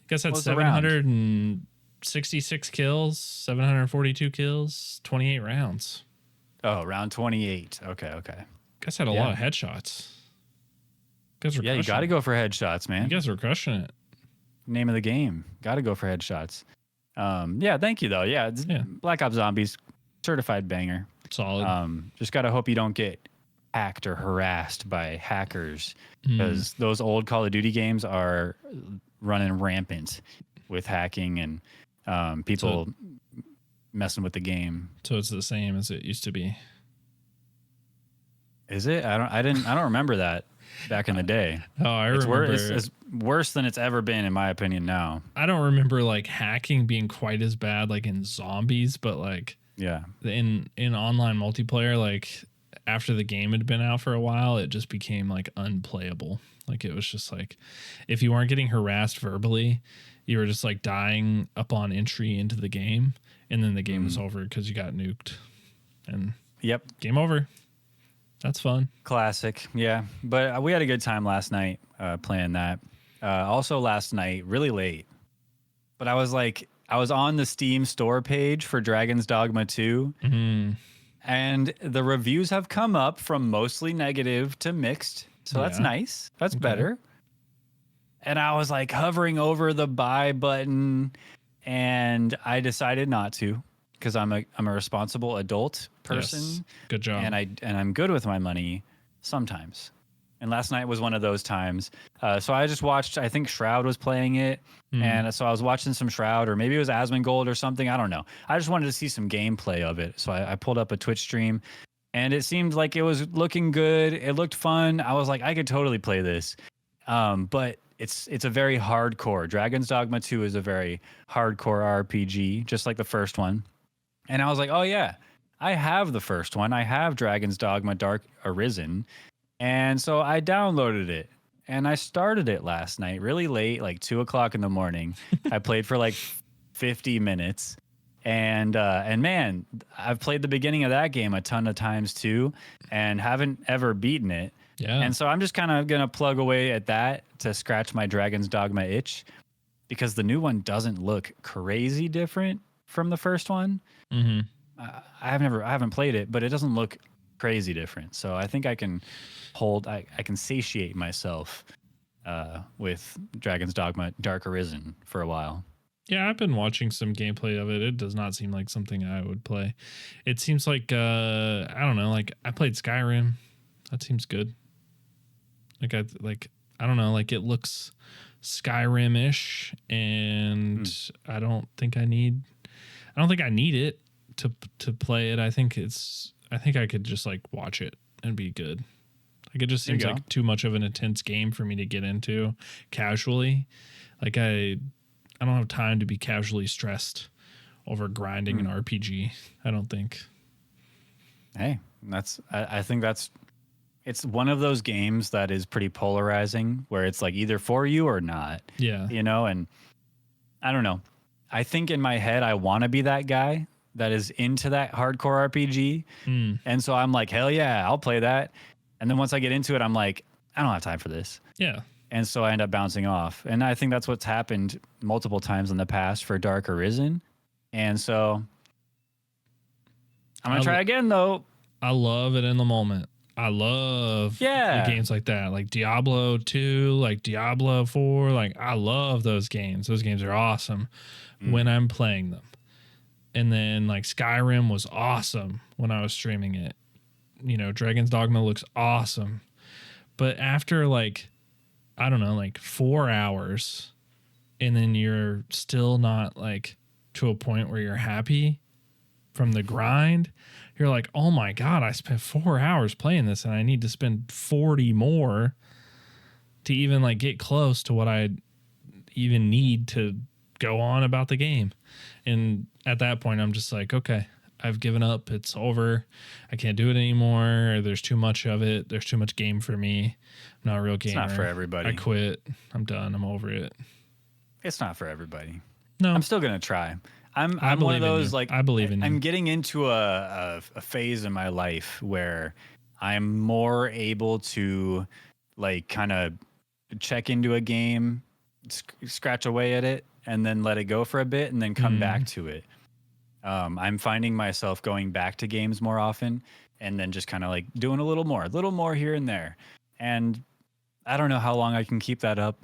Speaker 1: You guys had 766 kills, 742 kills, 28 rounds.
Speaker 2: Oh, round 28. Okay.
Speaker 1: You guys had a lot of headshots.
Speaker 2: You got to go for headshots, man.
Speaker 1: You guys were crushing it.
Speaker 2: Name of the game. Got to go for headshots. Thank you though. Yeah, Black Ops Zombies, certified banger.
Speaker 1: Solid.
Speaker 2: Just gotta hope you don't get hacked or harassed by hackers because those old Call of Duty games are running rampant with hacking and people messing with the game.
Speaker 1: So it's the same as it used to be.
Speaker 2: Is it? I don't remember that back in the day.
Speaker 1: Oh, I remember.
Speaker 2: It's worse than it's ever been, in my opinion. Now
Speaker 1: I don't remember like hacking being quite as bad like in Zombies, but like in online multiplayer, like after the game had been out for a while, it just became like unplayable. Like it was just like if you weren't getting harassed verbally, you were just like dying upon entry into the game, and then the game was over because you got nuked. And game over. That's fun.
Speaker 2: Classic. Yeah. But we had a good time last night playing that. Also last night, really late. But I was on the Steam store page for Dragon's Dogma 2. Mm-hmm. And the reviews have come up from mostly negative to mixed. So that's nice. That's better. And I was like hovering over the buy button and I decided not to. Because I'm a responsible adult person.
Speaker 1: Yes. Good job.
Speaker 2: And I'm good with my money sometimes. And last night was one of those times. So I just watched, I think Shroud was playing it. And so I was watching some Shroud, or maybe it was Asmongold or something. I don't know. I just wanted to see some gameplay of it. So I pulled up a Twitch stream and it seemed like it was looking good. It looked fun. I was like, I could totally play this. But it's a very hardcore. Dragon's Dogma 2 is a very hardcore RPG, just like the first one. And I was like, oh, yeah, I have the first one. I have Dragon's Dogma Dark Arisen. And so I downloaded it and I started it last night really late, like 2 o'clock in the morning. I played for like 50 minutes. And man, I've played the beginning of that game a ton of times too and haven't ever beaten it.
Speaker 1: Yeah.
Speaker 2: And so I'm just kind of going to plug away at that to scratch my Dragon's Dogma itch because the new one doesn't look crazy different from the first one. Mm-hmm. I haven't played it, but it doesn't look crazy different. So I think I can I can satiate myself with Dragon's Dogma Dark Arisen for a while.
Speaker 1: Yeah, I've been watching some gameplay of it. It does not seem like something I would play. It seems like I don't know, like I played Skyrim. That seems good. I don't know, like it looks Skyrim-ish, and I don't think I need it to play it. I think I could just like watch it and be good. Like it just seems like too much of an intense game for me to get into casually. Like I don't have time to be casually stressed over grinding an RPG. I don't think.
Speaker 2: Hey, I think it's one of those games that is pretty polarizing where it's like either for you or not.
Speaker 1: Yeah.
Speaker 2: You know, and I don't know. I think in my head, I want to be that guy that is into that hardcore RPG. And so I'm like, hell yeah, I'll play that. And then once I get into it, I'm like, I don't have time for this.
Speaker 1: Yeah.
Speaker 2: And so I end up bouncing off. And I think that's what's happened multiple times in the past for Dark Arisen. And so I'm going to try again, though.
Speaker 1: I love it in the moment. I love the games like that, like Diablo 2, like Diablo 4. Like I love those games. Those games are awesome when I'm playing them. And then like Skyrim was awesome when I was streaming it. Dragon's Dogma looks awesome. But after like, I don't know, like 4 hours, and then you're still not like to a point where you're happy from the grind, you're like, oh my God, I spent 4 hours playing this and I need to spend 40 more to even like get close to what I even need to go on about the game. And at that point, I'm just like, okay, I've given up. It's over. I can't do it anymore. There's too much of it. There's too much game for me. I'm not a real gamer.
Speaker 2: It's not for everybody.
Speaker 1: I quit. I'm done. I'm over it.
Speaker 2: It's not for everybody.
Speaker 1: No,
Speaker 2: I'm still gonna try. I'm
Speaker 1: believe
Speaker 2: one of
Speaker 1: in
Speaker 2: those
Speaker 1: you.
Speaker 2: like
Speaker 1: I believe in you.
Speaker 2: I'm getting into a phase in my life where I'm more able to like kind of check into a game, scratch away at it, and then let it go for a bit, and then come back to it. I'm finding myself going back to games more often, and then just kind of like doing a little more here and there. And I don't know how long I can keep that up.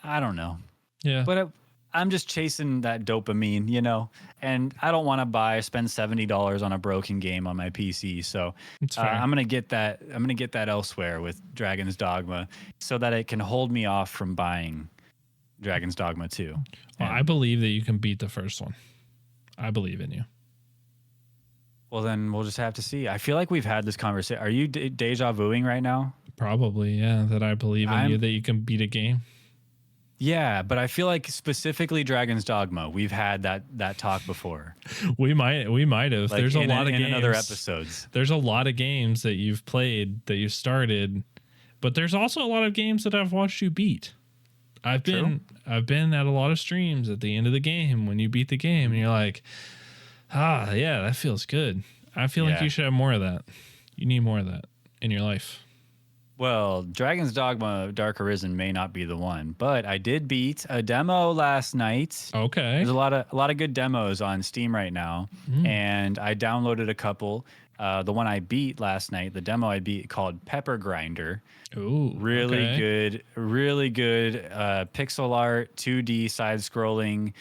Speaker 2: I don't know.
Speaker 1: Yeah.
Speaker 2: But I'm just chasing that dopamine, and I don't want to spend $70 on a broken game on my PC. So I'm gonna get that. I'm gonna get that elsewhere with Dragon's Dogma, so that it can hold me off from buying Dragon's Dogma 2.
Speaker 1: Well, I believe that you can beat the first one. I believe in you.
Speaker 2: Well, then we'll just have to see. I feel like we've had this conversation. Are you deja vuing right now?
Speaker 1: Probably, yeah. That I believe in you, that you can beat a game.
Speaker 2: Yeah, but I feel like specifically Dragon's Dogma, we've had that talk before.
Speaker 1: We might have.
Speaker 2: Like
Speaker 1: There's a lot of games
Speaker 2: in other episodes.
Speaker 1: There's a lot of games that you've played that you started, but there's also a lot of games that I've watched you beat. I've been at a lot of streams at the end of the game when you beat the game and you're like, yeah, that feels good. I feel like you should have more of that. You need more of that in your life.
Speaker 2: Well, Dragon's Dogma Dark Arisen may not be the one, but I did beat a demo last night.
Speaker 1: Okay.
Speaker 2: There's a lot of good demos on Steam right now, and I downloaded a couple. The one I beat last night, the demo I beat, called Pepper Grinder.
Speaker 1: Ooh,
Speaker 2: really good pixel art, 2D side scrolling,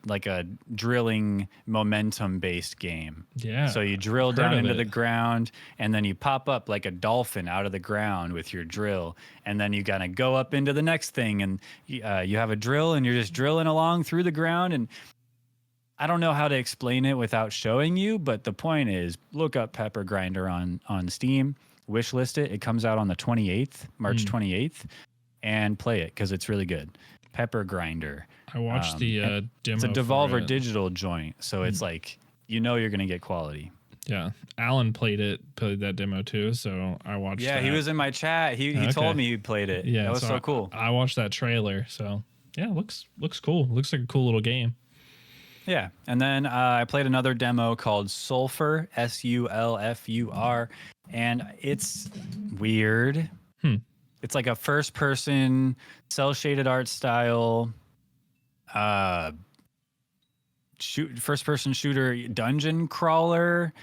Speaker 2: like a drilling momentum based game.
Speaker 1: Yeah.
Speaker 2: So you drill down into the ground and then you pop up like a dolphin out of the ground with your drill. And then you gotta go up into the next thing and you have a drill and you're just drilling along through the ground. And I don't know how to explain it without showing you, but the point is look up Pepper Grinder on Steam, wishlist it. It comes out on the 28th, March 28th, and play it because it's really good. Pepper Grinder.
Speaker 1: I watched the demo.
Speaker 2: It's a Devolver Digital joint, so it's like you're going to get quality.
Speaker 1: Yeah, Alan played that demo too, so I watched.
Speaker 2: Yeah, he was in my chat. He told me he played it. Yeah, that was so cool.
Speaker 1: I watched that trailer, so yeah, looks cool. Looks like a cool little game.
Speaker 2: Yeah, and then I played another demo called Sulfur, Sulfur, and it's weird. It's like a first-person, cel-shaded art style, first-person shooter dungeon crawler,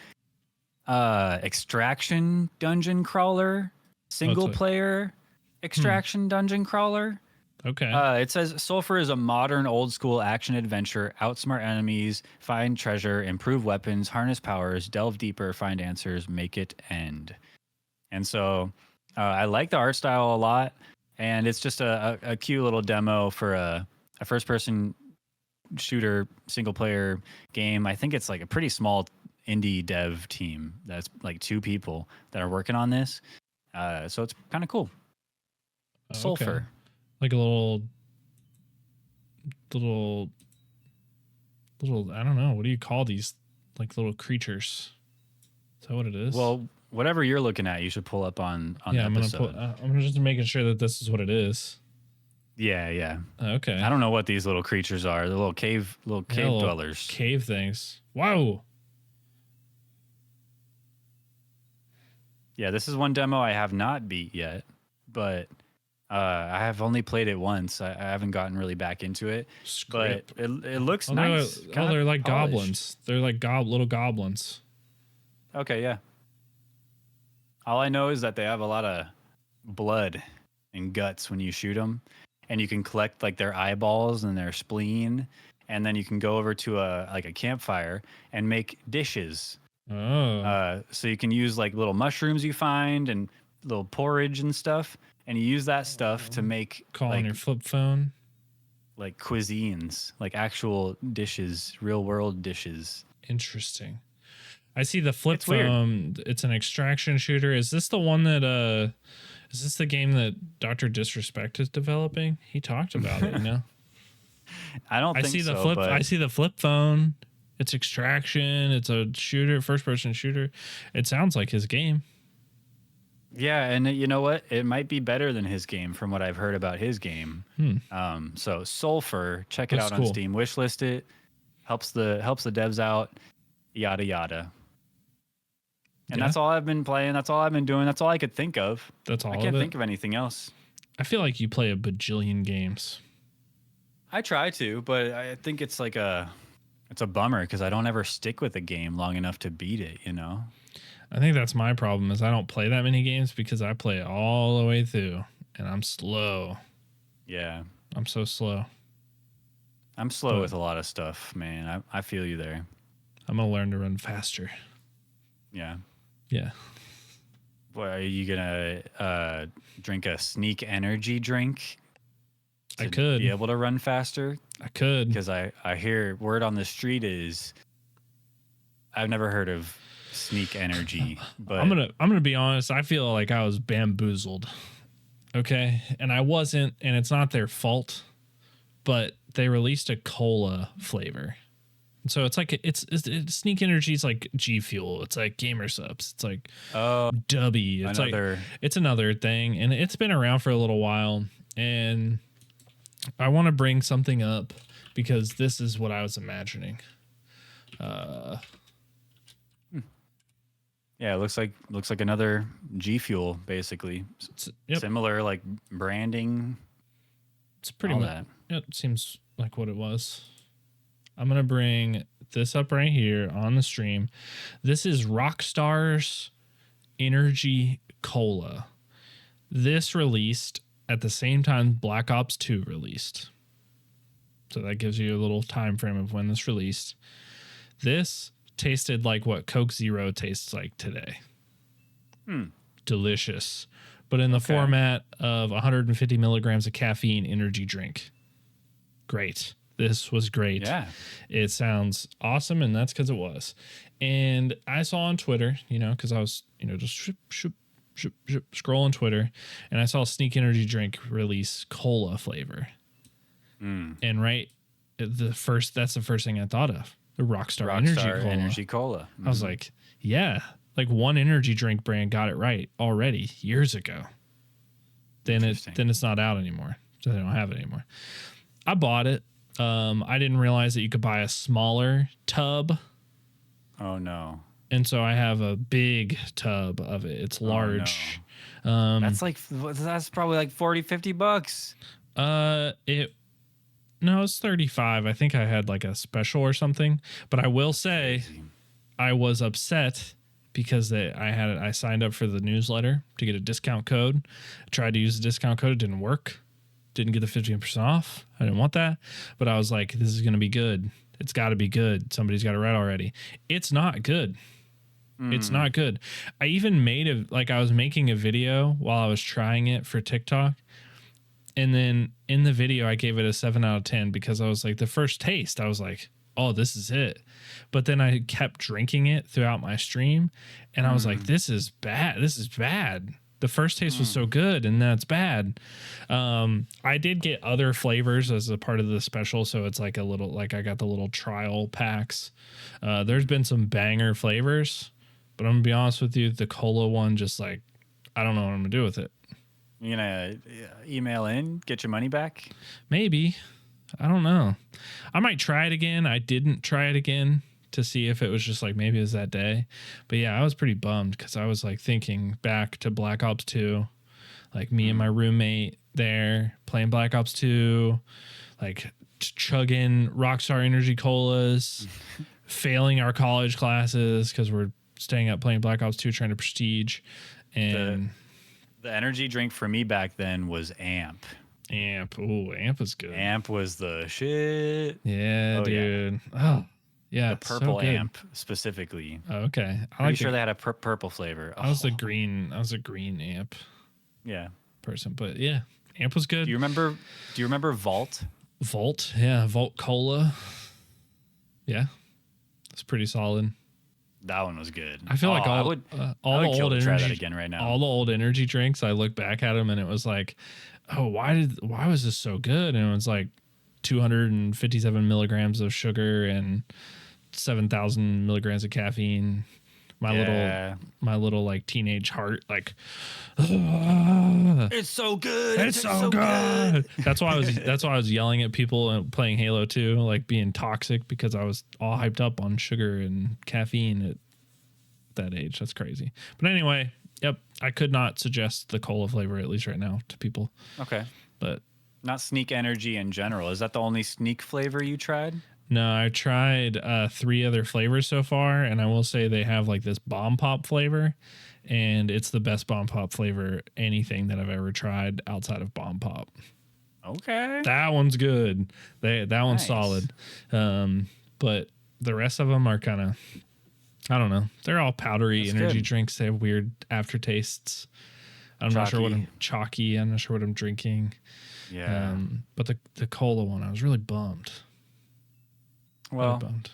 Speaker 2: extraction dungeon crawler, single-player extraction dungeon crawler.
Speaker 1: Okay.
Speaker 2: It says Sulfur is a modern old-school action-adventure. Outsmart enemies, find treasure, improve weapons, harness powers, delve deeper, find answers, make it end. And so I like the art style a lot, and it's just a cute little demo for a first-person shooter single-player game. I think it's like a pretty small indie dev team. That's like 2 people that are working on this. So it's kind of cool. Sulfur.
Speaker 1: Okay. Like a little, I don't know. What do you call these? Like little creatures. Is that what it is?
Speaker 2: Well, whatever you're looking at, you should pull up on the episode.
Speaker 1: I'm just making sure that this is what it is.
Speaker 2: Yeah.
Speaker 1: Okay.
Speaker 2: I don't know what these little creatures are. The little cave dwellers.
Speaker 1: Cave things. Wow.
Speaker 2: Yeah, this is one demo I have not beat yet, but I have only played it once. I haven't gotten really back into it, but it looks nice.
Speaker 1: They're like goblins. They're like little goblins.
Speaker 2: Okay, yeah. All I know is that they have a lot of blood and guts when you shoot them, and you can collect like their eyeballs and their spleen, and then you can go over to a campfire and make dishes
Speaker 1: Oh,
Speaker 2: So you can use like little mushrooms you find and little porridge and stuff, and you use that stuff to make
Speaker 1: call on your flip phone.
Speaker 2: like cuisines, like actual dishes, real world dishes.
Speaker 1: Interesting. I see the flip
Speaker 2: It's weird.
Speaker 1: phone. It's an extraction shooter. Is this the one that is this the game that Dr. Disrespect is developing? He talked about it, you know.
Speaker 2: I don't
Speaker 1: I
Speaker 2: think
Speaker 1: see the
Speaker 2: so,
Speaker 1: flip
Speaker 2: but
Speaker 1: I see the flip phone. It's extraction. It's a shooter, first person shooter. It sounds like his game.
Speaker 2: yeah, and you know what? It might be better than his game from what I've heard about his game. So Sulfur, check it
Speaker 1: Looks
Speaker 2: out on
Speaker 1: cool.
Speaker 2: Steam. Wishlist it. Helps the devs out. Yada yada. And
Speaker 1: Yeah.
Speaker 2: that's all I've been playing. That's all I've been doing. That's all I could think of.
Speaker 1: That's all
Speaker 2: I
Speaker 1: of
Speaker 2: can't
Speaker 1: it.
Speaker 2: think of anything else.
Speaker 1: I feel like you play a bajillion games.
Speaker 2: I try to, but I think it's a bummer because I don't ever stick with a game long enough to beat it, you know?
Speaker 1: I think that's my problem is I don't play that many games because I play it all the way through and I'm slow.
Speaker 2: Yeah.
Speaker 1: I'm so slow.
Speaker 2: I'm slow with a lot of stuff, man. I feel you there.
Speaker 1: I'm going to learn to run faster.
Speaker 2: Yeah.
Speaker 1: Yeah.
Speaker 2: What, are you going to drink a sneak energy drink?
Speaker 1: I could
Speaker 2: be able to run faster?
Speaker 1: I could.
Speaker 2: Because I hear word on the street is I've never heard of sneak energy, but
Speaker 1: I'm gonna be honest. I feel like I was bamboozled. Okay, and I wasn't, and it's not their fault. But they released a cola flavor, so it's like it's Sneak Energy is like G Fuel. It's like Gamer Subs. It's like Dubby. It's
Speaker 2: another-
Speaker 1: like it's another thing, and it's been around for a little while. And I want to bring something up because this is what I was imagining.
Speaker 2: yeah, it looks like another G Fuel basically.
Speaker 1: Yep.
Speaker 2: Similar like branding.
Speaker 1: It's pretty
Speaker 2: all
Speaker 1: much.
Speaker 2: that.
Speaker 1: It seems like what it was. I'm gonna bring this up right here on the stream. This is Rockstar's Energy Cola. This released at the same time Black Ops 2 released. So that gives you a little time frame of when this released. This tasted like what Coke Zero tastes like today. Delicious. But in the format of 150 milligrams of caffeine energy drink. Great. This was great.
Speaker 2: Yeah.
Speaker 1: It sounds awesome, and that's because it was. And I saw on Twitter, because I was, just scrolling Twitter, and I saw Sneak Energy Drink release cola flavor. And that's the first thing I thought of. The Rockstar Energy Cola. I was like, yeah, like one energy drink brand got it right already years ago. Then it's not out anymore. So they don't have it anymore. I bought it. I didn't realize that you could buy a smaller tub.
Speaker 2: Oh no.
Speaker 1: And so I have a big tub of it. It's large.
Speaker 2: That's probably like $40-$50.
Speaker 1: No, it's 35. I think I had like a special or something. But I will say I was upset because I signed up for the newsletter to get a discount code. I tried to use the discount code. It didn't work. Didn't get the 15% off. I didn't want that. But I was like, this is going to be good. It's got to be good. Somebody's got it right already. It's not good. It's not good. I even I was making a video while I was trying it for TikTok. And then in the video, I gave it a 7 out of 10 because I was like, the first taste, I was like, oh, this is it. But then I kept drinking it throughout my stream. And I was like, this is bad. This is bad. The first taste was so good, and that's bad. I did get other flavors as a part of the special. So it's like I got the little trial packs. There's been some banger flavors, but I'm going to be honest with you. The cola one, just like, I don't know what I'm going to do with it.
Speaker 2: You gonna email in, get your money back?
Speaker 1: Maybe. I don't know. I might try it again. I didn't try it again to see if it was just like maybe it was that day. But yeah, I was pretty bummed because I was like thinking back to Black Ops 2, like me and my roommate there playing Black Ops 2, like chugging Rockstar Energy Colas, failing our college classes because we're staying up playing Black Ops 2 trying to prestige. And
Speaker 2: the energy drink for me back then was Amp.
Speaker 1: Amp. Ooh, Amp was good.
Speaker 2: Amp was the shit.
Speaker 1: Yeah,
Speaker 2: Oh,
Speaker 1: dude. Yeah. Oh, Yeah,
Speaker 2: The
Speaker 1: it's so
Speaker 2: purple
Speaker 1: good.
Speaker 2: amp specifically.
Speaker 1: Oh, okay.
Speaker 2: Pretty sure they had a purple flavor.
Speaker 1: I was a green amp
Speaker 2: Yeah.
Speaker 1: person, but yeah, amp was good.
Speaker 2: Do you remember Vault?
Speaker 1: Volt, yeah, Volt Cola. Yeah, it's pretty solid.
Speaker 2: That one was good.
Speaker 1: I feel like
Speaker 2: I
Speaker 1: all
Speaker 2: would
Speaker 1: the
Speaker 2: kill
Speaker 1: old
Speaker 2: to try that
Speaker 1: energy,
Speaker 2: again right now.
Speaker 1: all the old energy drinks. I look back at them and it was like, oh, why was this so good? And it was like 257 milligrams of sugar and 7,000 milligrams of caffeine. My little like teenage heart, like,
Speaker 2: it's so good.
Speaker 1: it's so good. That's why I was yelling at people and playing Halo 2, like being toxic because I was all hyped up on sugar and caffeine at that age. That's crazy. But anyway, yep, I could not suggest the cola flavor, at least right now, to people.
Speaker 2: Okay.
Speaker 1: But
Speaker 2: not Sneak Energy in general. Is that the only Sneak flavor you tried?
Speaker 1: no, I tried 3 other flavors so far, and I will say they have like this bomb pop flavor, and it's the best bomb pop flavor anything that I've ever tried outside of bomb pop.
Speaker 2: Okay.
Speaker 1: That one's good. That one's
Speaker 2: Nice.
Speaker 1: solid. But the rest of them are kind of, I don't know. They're all powdery energy drinks. They have weird aftertastes. I'm not sure what I'm chalky. I'm not sure what I'm drinking.
Speaker 2: Yeah.
Speaker 1: But the cola one, I was really bummed.
Speaker 2: Well,
Speaker 1: bummed.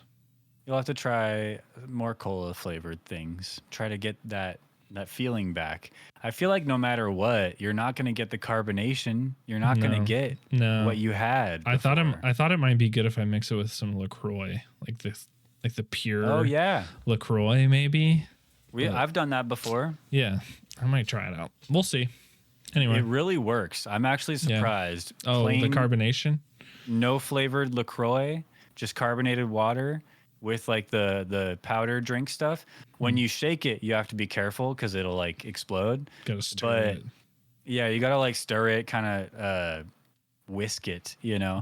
Speaker 2: you'll have to try more cola flavored things. Try to get that feeling back. I feel like no matter what, you're not going to get the carbonation. You're not going to get what you had before.
Speaker 1: I thought it might be good if I mix it with some LaCroix, like the pure LaCroix maybe.
Speaker 2: I've done that before.
Speaker 1: Yeah, I might try it out. We'll see. Anyway,
Speaker 2: it really works. I'm actually surprised.
Speaker 1: Yeah. Oh, the carbonation?
Speaker 2: No flavored LaCroix, just carbonated water with like the powder drink stuff. When you shake it, you have to be careful because it'll like explode.
Speaker 1: Gotta stir it.
Speaker 2: Yeah, you gotta like stir it, kind of whisk it,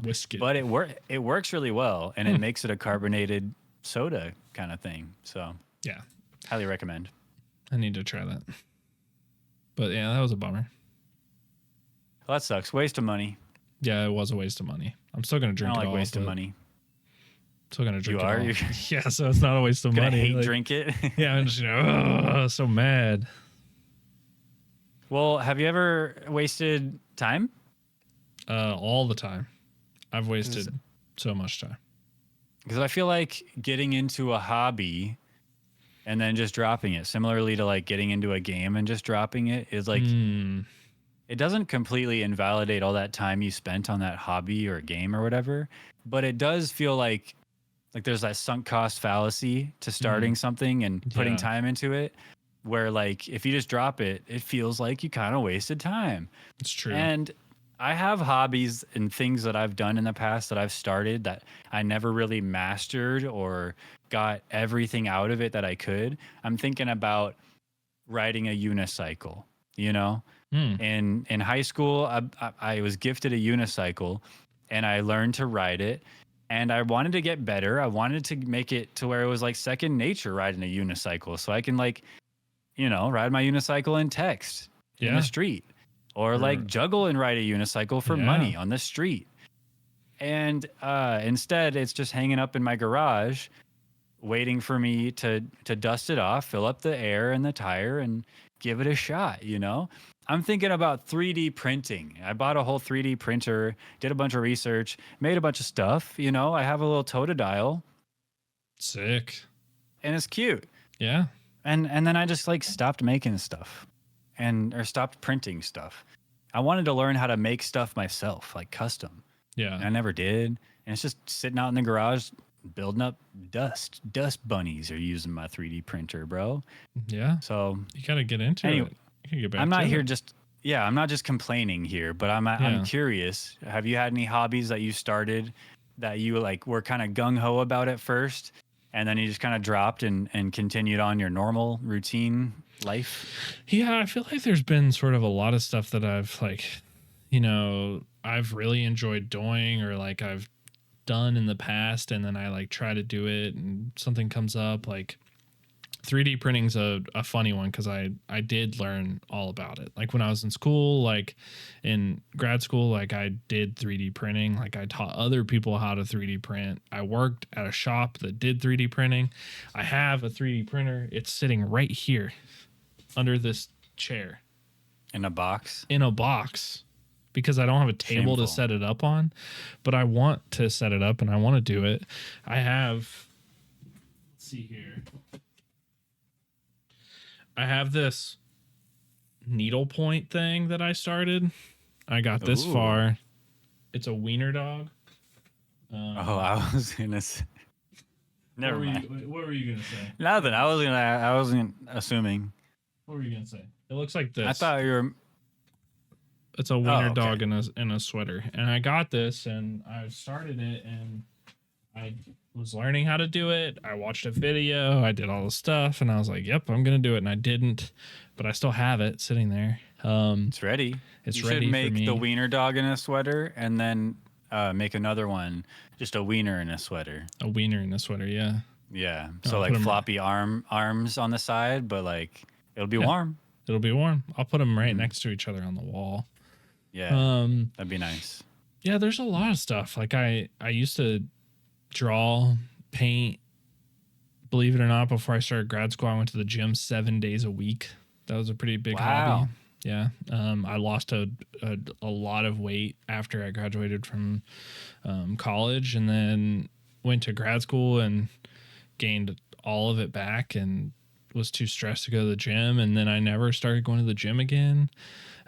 Speaker 1: Whisk it.
Speaker 2: But it works really well, and it makes it a carbonated soda kind of thing. So
Speaker 1: yeah,
Speaker 2: highly recommend.
Speaker 1: I need to try that. But yeah, that was a bummer.
Speaker 2: Well, that sucks. Waste of money.
Speaker 1: Yeah, it was a waste of money. I'm still gonna drink
Speaker 2: I don't
Speaker 1: it
Speaker 2: like
Speaker 1: all.
Speaker 2: Waste of money.
Speaker 1: Still gonna drink
Speaker 2: you
Speaker 1: it
Speaker 2: are?
Speaker 1: all. Yeah, so it's not a waste of money.
Speaker 2: Drink it.
Speaker 1: Yeah, I'm just so mad.
Speaker 2: Well, have you ever wasted time?
Speaker 1: All the time. I've wasted so much time.
Speaker 2: Because I feel like getting into a hobby and then just dropping it, similarly to like getting into a game and just dropping it, is like it doesn't completely invalidate all that time you spent on that hobby or game or whatever, but it does feel like there's that sunk cost fallacy to starting something and putting time into it, where like if you just drop it, it feels like you kind of wasted time.
Speaker 1: It's true.
Speaker 2: And I have hobbies and things that I've done in the past that I've started that I never really mastered or got everything out of it that I could. I'm thinking about riding a unicycle, In high school, I was gifted a unicycle and I learned to ride it, and I wanted to get better. I wanted to make it to where it was like second nature riding a unicycle, so I can ride my unicycle and text in the street, or like juggle and ride a unicycle for money on the street. And instead, it's just hanging up in my garage, waiting for me to dust it off, fill up the air and the tire, and give it a shot. I'm thinking about 3D printing. I bought a whole 3D printer, did a bunch of research, made a bunch of stuff. I have a little Totodile.
Speaker 1: Sick.
Speaker 2: And it's cute.
Speaker 1: Yeah.
Speaker 2: And then I just like stopped making stuff or stopped printing stuff. I wanted to learn how to make stuff myself, like custom.
Speaker 1: Yeah.
Speaker 2: And I never did. And it's just sitting out in the garage building up dust. Dust bunnies are using my 3D printer, bro.
Speaker 1: Yeah.
Speaker 2: So
Speaker 1: you got to get into it. You can get back
Speaker 2: I'm not
Speaker 1: to
Speaker 2: here
Speaker 1: it.
Speaker 2: I'm not just complaining here, but I'm curious. Have you had any hobbies that you started that you like were kind of gung ho about at first, and then you just kind of dropped and continued on your normal routine life?
Speaker 1: Yeah, I feel like there's been sort of a lot of stuff that I've I've really enjoyed doing, or like I've done in the past, and then I like try to do it and something comes up. Like 3D printing's a funny one because I did learn all about it. Like when I was in school, like in grad school, like I did 3D printing. Like I taught other people how to 3D print. I worked at a shop that did 3D printing. I have a 3D printer. It's sitting right here under this chair.
Speaker 2: In a box?
Speaker 1: In a box. Because I don't have a table to set it up on. But I want to set it up and I want to do it. I have, let's see here. I have this needlepoint thing that I started. I got this far. It's a wiener dog.
Speaker 2: I was gonna say. Never mind.
Speaker 1: What were you gonna say?
Speaker 2: Nothing. I wasn't assuming.
Speaker 1: What were you gonna say? It looks like this.
Speaker 2: I thought you were.
Speaker 1: It's a wiener dog in a sweater, and I got this, and I started it, and I was learning how to do it. I watched a video. I did all the stuff, and I was like, "Yep, I'm gonna do it." And I didn't, but I still have it sitting there.
Speaker 2: It's ready.
Speaker 1: It's
Speaker 2: you
Speaker 1: ready
Speaker 2: should make
Speaker 1: for me.
Speaker 2: the wiener dog in a sweater, and then make another one, just a wiener in a sweater.
Speaker 1: A wiener in a sweater, yeah.
Speaker 2: Yeah. So like floppy arms on the side, but like it'll be warm.
Speaker 1: It'll be warm. I'll put them right next to each other on the wall.
Speaker 2: Yeah. That'd be nice.
Speaker 1: Yeah, there's a lot of stuff. Like I used to draw, paint. Believe it or not, before I started grad school, I went to the gym 7 days a week. That was a pretty big hobby. Yeah. I lost a lot of weight after I graduated from college, and then went to grad school and gained all of it back and was too stressed to go to the gym. And then I never started going to the gym again.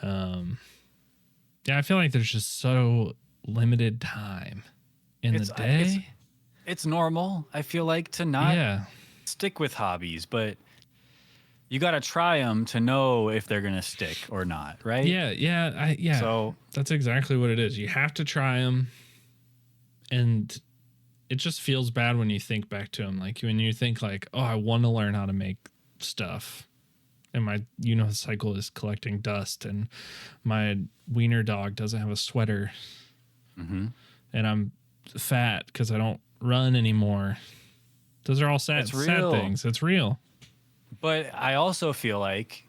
Speaker 1: Yeah, I feel like there's just so limited time in the day.
Speaker 2: It's normal, I feel like, to not stick with hobbies, but you got to try them to know if they're going to stick or not, right?
Speaker 1: Yeah.
Speaker 2: So
Speaker 1: that's exactly what it is. You have to try them, and it just feels bad when you think back to them. Like when you think like, oh, I want to learn how to make stuff, and my unicycle is collecting dust, and my wiener dog doesn't have a sweater, and I'm fat because I don't run anymore. Those are all sad things. It's real.
Speaker 2: But I also feel like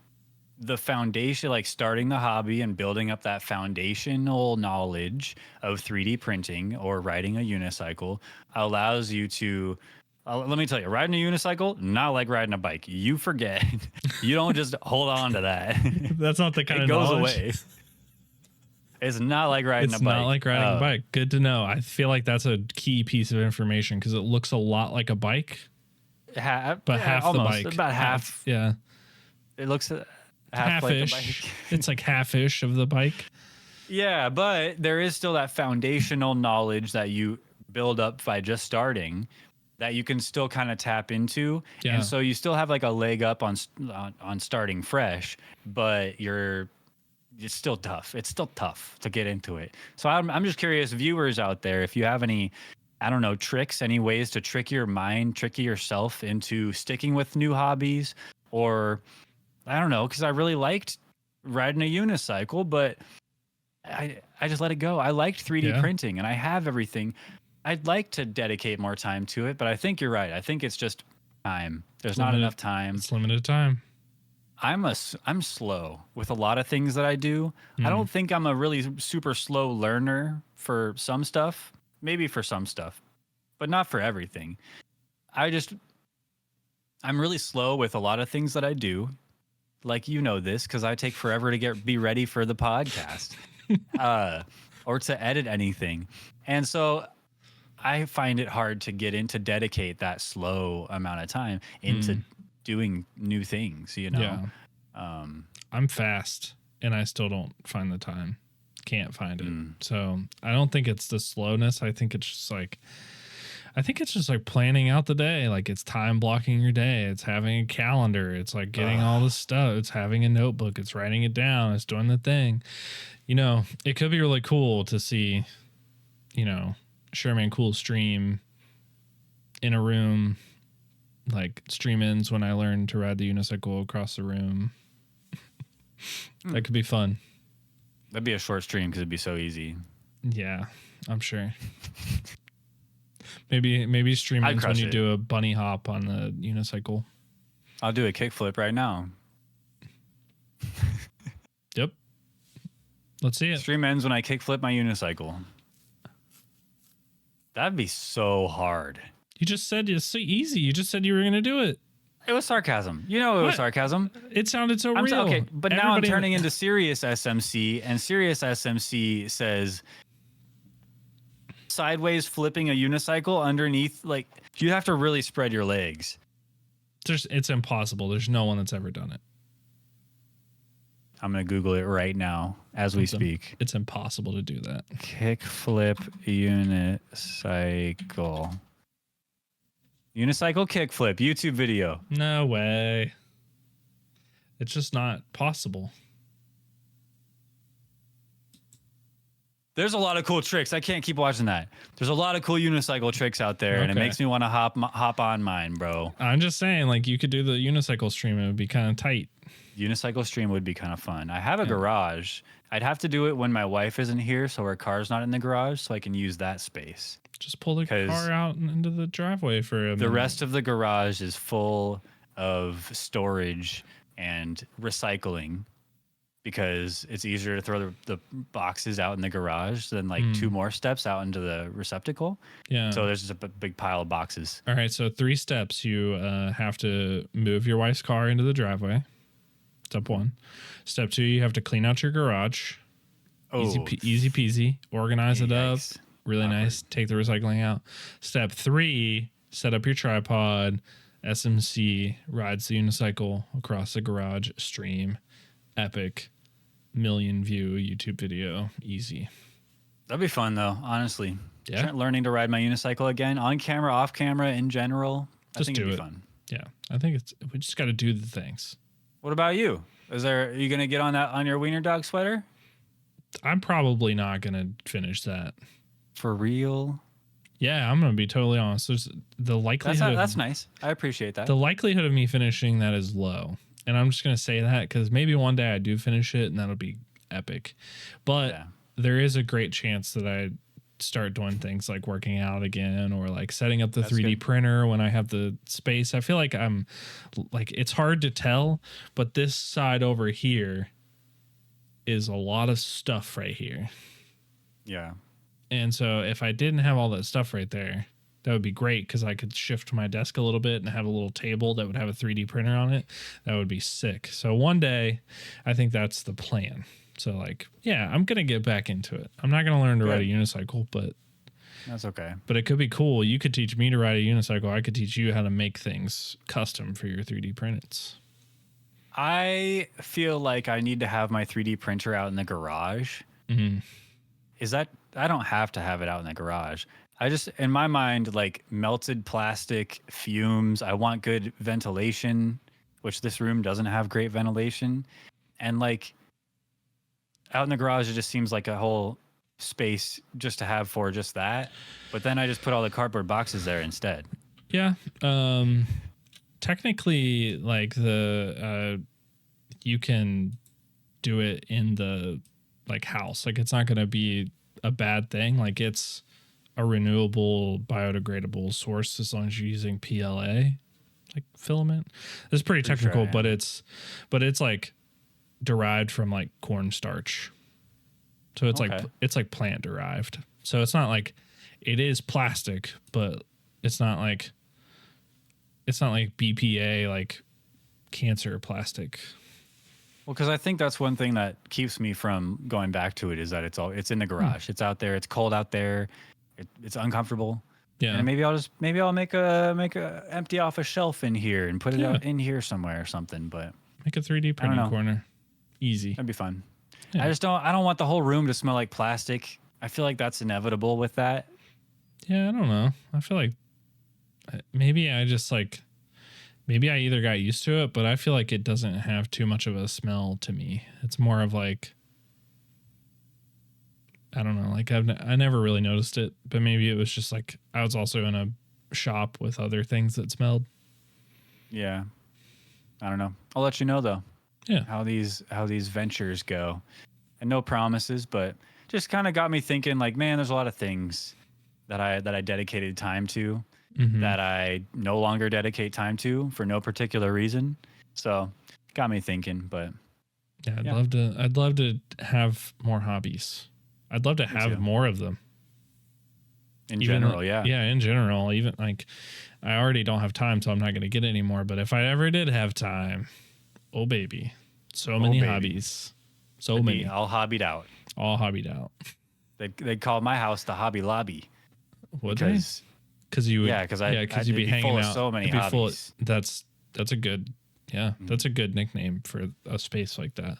Speaker 2: the foundation, like starting the hobby and building up that foundational knowledge of 3D printing or riding a unicycle allows you to, let me tell you, riding a unicycle, not like riding a bike. You forget. You don't just hold on to that.
Speaker 1: That's not the kind of
Speaker 2: knowledge. It goes
Speaker 1: away.
Speaker 2: It's not like riding a bike. It's
Speaker 1: not like riding a bike. Good to know. I feel like that's a key piece of information because it looks a lot like a bike. Half
Speaker 2: almost,
Speaker 1: the bike.
Speaker 2: About half.
Speaker 1: Yeah.
Speaker 2: It looks half like a bike.
Speaker 1: It's like half-ish of the bike.
Speaker 2: Yeah, but there is still that foundational knowledge that you build up by just starting that you can still kind of tap into. Yeah. And so you still have like a leg up on starting fresh, but it's still tough. It's still tough to get into it. So I'm just curious, viewers out there, if you have any, I don't know, tricks, any ways to trick your mind, trick yourself into sticking with new hobbies, or I don't know, because I really liked riding a unicycle, but I just let it go. I liked 3D printing and I have everything. I'd like to dedicate more time to it, but I think you're right. I think it's just time. There's not enough time.
Speaker 1: It's limited time.
Speaker 2: I'm slow with a lot of things that I do. I don't think I'm a really super slow learner for some stuff. Maybe for some stuff, but not for everything. I'm really slow with a lot of things that I do. Like, this, because I take forever to be ready for the podcast or to edit anything. And so I find it hard to get into dedicate that slow amount of time into doing new things,
Speaker 1: Yeah. I'm fast and I still don't find the time. Can't find it. So I don't think it's the slowness. I think it's just like planning out the day. Like it's time blocking your day. It's having a calendar. It's like getting all the stuff. It's having a notebook. It's writing it down. It's doing the thing. It could be really cool to see, Sherman Cool stream in a room, like stream-ins when I learned to ride the unicycle across the room. That could be fun.
Speaker 2: That'd be a short stream because it'd be so easy.
Speaker 1: Yeah, I'm sure. maybe stream-ins when you do a bunny hop on the unicycle.
Speaker 2: I'll do a kickflip right now.
Speaker 1: Yep. Let's see it.
Speaker 2: Stream ends when I kickflip my unicycle. That'd be so hard.
Speaker 1: You just said it's so easy. You just said you were going to do it.
Speaker 2: It was sarcasm. You know it was sarcasm.
Speaker 1: It sounded so real.
Speaker 2: Okay, but now I'm turning into serious SMC, and serious SMC says sideways flipping a unicycle underneath, like, you have to really spread your legs.
Speaker 1: It's impossible. There's no one that's ever done it.
Speaker 2: I'm going to Google it right now as we speak.
Speaker 1: It's impossible to do that.
Speaker 2: Kickflip unicycle. Unicycle kickflip, YouTube video.
Speaker 1: No way. It's just not possible.
Speaker 2: There's a lot of cool tricks. I can't keep watching that. There's a lot of cool unicycle tricks out there, and it makes me want to hop on mine, bro.
Speaker 1: I'm just saying, like, you could do the unicycle stream. It would be kind of tight.
Speaker 2: Unicycle stream would be kind of fun. I have a garage. I'd have to do it when my wife isn't here, so her car's not in the garage, so I can use that space.
Speaker 1: Just pull the car out into the driveway for a minute.
Speaker 2: The rest of the garage is full of storage and recycling, because it's easier to throw the boxes out in the garage than like 2 more steps out into the receptacle. Yeah. So there's just a big pile of boxes.
Speaker 1: All right. So 3 steps. You have to move your wife's car into the driveway. Step 1. Step 2, you have to clean out your garage. Oh, easy peasy. Organize it up. Really nice. Take the recycling out. Step 3, set up your tripod. SMC rides the unicycle across the garage. Stream. Epic. Million view YouTube video. Easy.
Speaker 2: That'd be fun though, honestly.
Speaker 1: Yeah.
Speaker 2: Learning to ride my unicycle again, on camera, off camera, in general. I think it'd be fun.
Speaker 1: Yeah. I think we just got to do the things.
Speaker 2: What about you? Are you going to get on your wiener dog sweater?
Speaker 1: I'm probably not going to finish that.
Speaker 2: For real?
Speaker 1: Yeah, I'm going to be totally honest. There's the likelihood.
Speaker 2: That's nice. I appreciate that.
Speaker 1: The likelihood of me finishing that is low. And I'm just going to say that because maybe one day I do finish it and that'll be epic. But there is a great chance that I start doing things like working out again, or like setting up the 3D printer when I have the space. I feel like it's hard to tell, but this side over here is a lot of stuff right here.
Speaker 2: Yeah.
Speaker 1: And so if I didn't have all that stuff right there, that would be great, because I could shift my desk a little bit and have a little table that would have a 3D printer on it. That would be sick. So one day, I think that's the plan. So, like, yeah, I'm going to get back into it. I'm not going to learn to ride a unicycle, but
Speaker 2: that's okay.
Speaker 1: But it could be cool. You could teach me to ride a unicycle. I could teach you how to make things custom for your 3D prints.
Speaker 2: I feel like I need to have my 3D printer out in the garage. Mm-hmm. I don't have to have it out in the garage. I just, in my mind, like, melted plastic, fumes. I want good ventilation, which this room doesn't have great ventilation. And, like, out in the garage, it just seems like a whole space just to have for just that. But then I just put all the cardboard boxes there instead.
Speaker 1: Yeah. Technically, like, you can do it in the, like, house. Like, it's not going to be a bad thing. Like, it's a renewable, biodegradable source as long as you're using PLA, like, filament. It's pretty technical, but it's like derived from, like, cornstarch. So it's like plant derived. So it's not like, it is plastic, but it's not like BPA, like cancer plastic.
Speaker 2: Well, because I think that's one thing that keeps me from going back to it, is that it's in the garage. It's out there. It's cold out there. It's uncomfortable. Yeah. And maybe I'll make a empty off a shelf in here and put it out in here somewhere or something. But
Speaker 1: make a 3D printing corner. Easy.
Speaker 2: That'd be fun. Yeah. I don't want the whole room to smell like plastic. I feel like that's inevitable with that.
Speaker 1: Yeah, I don't know. I feel like maybe I either got used to it, but I feel like it doesn't have too much of a smell to me. It's more of like, I don't know, like I never really noticed it, but maybe it was just like I was also in a shop with other things that smelled.
Speaker 2: Yeah. I don't know. I'll let you know though.
Speaker 1: Yeah.
Speaker 2: How these ventures go. And no promises, but just kind of got me thinking, like, man, there's a lot of things that I dedicated time to that I no longer dedicate time to for no particular reason. So got me thinking, but
Speaker 1: Yeah, I'd love to have more hobbies. I'd love to have
Speaker 2: too.
Speaker 1: more of them.
Speaker 2: In general, yeah.
Speaker 1: Yeah, in general, even like I already don't have time, so I'm not going to get any more. But if I ever did have time, oh baby, so many hobbies, so many.
Speaker 2: All hobbied out.
Speaker 1: All hobbied out.
Speaker 2: They call my house the Hobby Lobby.
Speaker 1: Would they? Because you would, because you'd be hanging
Speaker 2: full
Speaker 1: out.
Speaker 2: Of so many hobbies.
Speaker 1: That's a good, that's a good nickname for a space like that.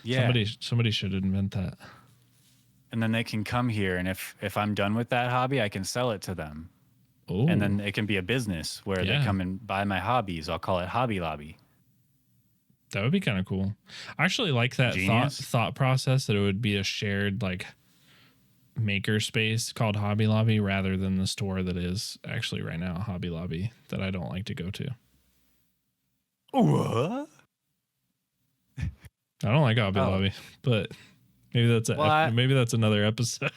Speaker 2: Yeah,
Speaker 1: somebody should invent that.
Speaker 2: And then they can come here, and if I'm done with that hobby, I can sell it to them. Oh. And then it can be a business where they come and buy my hobbies. I'll call it Hobby Lobby.
Speaker 1: That would be kind of cool. I actually like that thought process that it would be a shared like maker space called Hobby Lobby rather than the store that is actually right now Hobby Lobby that I don't like to go to.
Speaker 2: What?
Speaker 1: I don't like Hobby Lobby, but maybe that's another episode.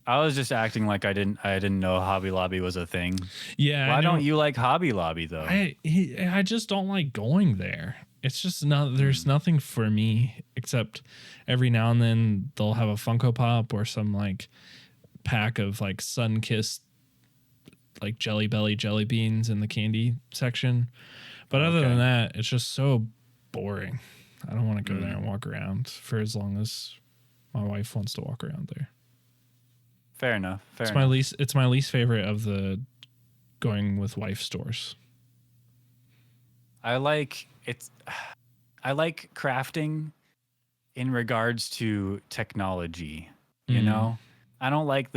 Speaker 2: I was just acting like I didn't know Hobby Lobby was a thing.
Speaker 1: Yeah.
Speaker 2: Why don't you like Hobby Lobby though?
Speaker 1: I just don't like going there. It's just there's nothing for me except every now and then they'll have a Funko Pop or some like pack of like Sun-Kissed like Jelly Belly jelly beans in the candy section. But other than that, it's just so boring. I don't want to go there and walk around for as long as my wife wants to walk around there.
Speaker 2: Fair enough.
Speaker 1: It's my least favorite of the going with wife stores.
Speaker 2: I like crafting in regards to technology, you know? I don't like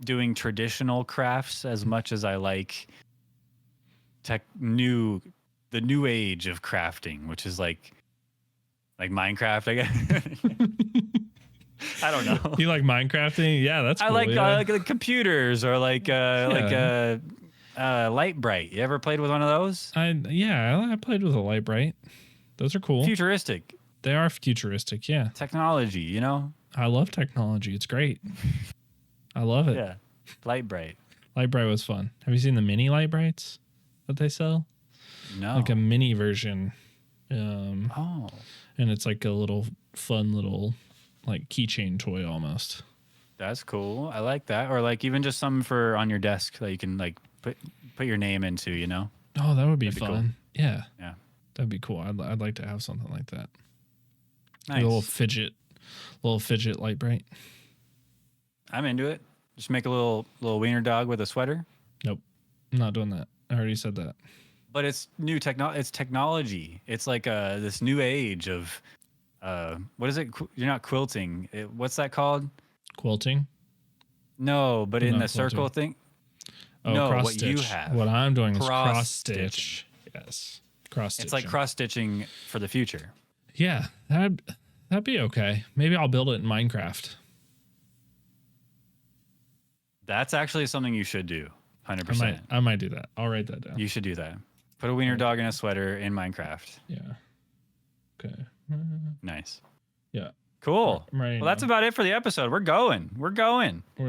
Speaker 2: doing traditional crafts as much as I like the new age of crafting, which is like Minecraft, I guess. I don't know.
Speaker 1: You like Minecrafting? Yeah, that's cool.
Speaker 2: I like the computers or like Light Bright. You ever played with one of those?
Speaker 1: I played with a Light Bright. Those are cool.
Speaker 2: Futuristic.
Speaker 1: They are futuristic, yeah.
Speaker 2: Technology, you know?
Speaker 1: I love technology. It's great. I love it.
Speaker 2: Yeah. Light Bright.
Speaker 1: Light Bright was fun. Have you seen the mini Light Brights that they sell?
Speaker 2: No.
Speaker 1: Like a mini version.
Speaker 2: And
Speaker 1: it's like a little fun little like keychain toy almost.
Speaker 2: That's cool. I like that. Or like even just some for on your desk that you can like put your name into, you know?
Speaker 1: Oh, that would be fun.
Speaker 2: Cool.
Speaker 1: Yeah.
Speaker 2: Yeah.
Speaker 1: That'd be cool. I'd like to have something like that.
Speaker 2: Nice.
Speaker 1: A little fidget Light Bright.
Speaker 2: I'm into it. Just make a little wiener dog with a sweater.
Speaker 1: Nope. I'm not doing that. I already said that.
Speaker 2: But it's new it's technology. It's like this new age of what is it? You're not quilting. What's that called?
Speaker 1: Quilting?
Speaker 2: No, but in the circle thing.
Speaker 1: Oh,
Speaker 2: no,
Speaker 1: cross
Speaker 2: what
Speaker 1: stitch.
Speaker 2: you have.
Speaker 1: What I'm doing is cross stitch. Yes. Cross stitch.
Speaker 2: It's like cross stitching for the future.
Speaker 1: Yeah, that'd be okay. Maybe I'll build it in Minecraft.
Speaker 2: That's actually something you should do. 100%.
Speaker 1: I might do that. I'll write that down.
Speaker 2: You should do that. Put a wiener dog in a sweater in Minecraft.
Speaker 1: Yeah. Okay.
Speaker 2: Nice.
Speaker 1: Yeah.
Speaker 2: Cool. Well, that's about it for the episode. We're going. We're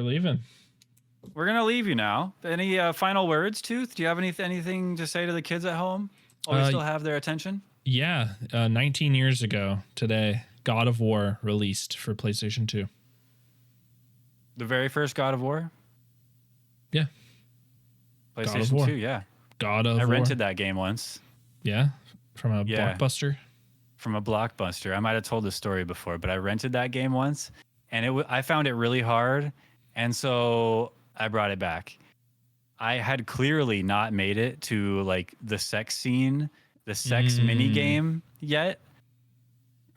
Speaker 1: leaving.
Speaker 2: We're going to leave you now. Any final words, Tooth? Do you have anything to say to the kids at home? While we still have their attention?
Speaker 1: Yeah. 19 years ago today, God of War released for PlayStation 2.
Speaker 2: The very first God of War?
Speaker 1: Yeah.
Speaker 2: PlayStation 2, yeah. I rented that game once.
Speaker 1: Yeah? From a Blockbuster?
Speaker 2: From a Blockbuster. I might have told this story before, but I rented that game once, and I found it really hard, and so I brought it back. I had clearly not made it to like the sex scene, the sex mini game yet,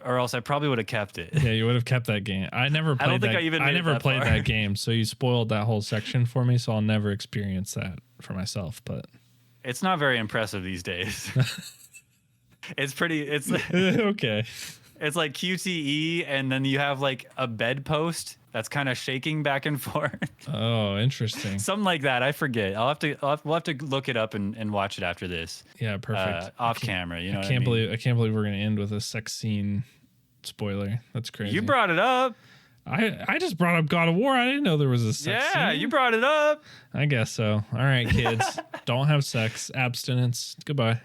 Speaker 2: or else I probably would have kept it.
Speaker 1: Yeah, you would have kept that game. I never played I never played that game, so you spoiled that whole section for me, so I'll never experience that for myself, but
Speaker 2: it's not very impressive these days. It's
Speaker 1: okay.
Speaker 2: It's like QTE, and then you have like a bedpost that's kind of shaking back and forth.
Speaker 1: Oh, interesting.
Speaker 2: Something like that. I forget. We'll have to look it up and watch it after this.
Speaker 1: Yeah, perfect.
Speaker 2: Off camera. You know,
Speaker 1: I can't believe we're gonna end with a sex scene spoiler. That's crazy.
Speaker 2: You brought it up.
Speaker 1: I just brought up God of War. I didn't know there was a sex
Speaker 2: Yeah,
Speaker 1: scene.
Speaker 2: you brought it up.
Speaker 1: I guess so. All right, kids. Don't have sex. Abstinence. Goodbye.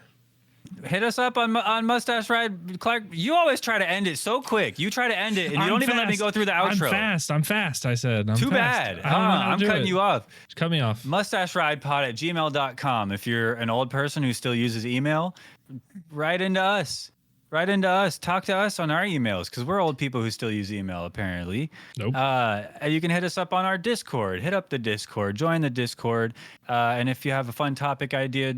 Speaker 2: Hit us up on Mustache Ride, Clark. You always try to end it so quick. You try to end it, and you don't even let me go through the outro.
Speaker 1: I'm fast. I said.
Speaker 2: Too bad. I'm cutting you off.
Speaker 1: Just cut me off.
Speaker 2: MustacheRidePod@gmail.com. If you're an old person who still uses email, write into us. Write into us. Talk to us on our emails because we're old people who still use email, apparently.
Speaker 1: Nope.
Speaker 2: You can hit us up on our Discord. Hit up the Discord. Join the Discord. And if you have a fun topic idea,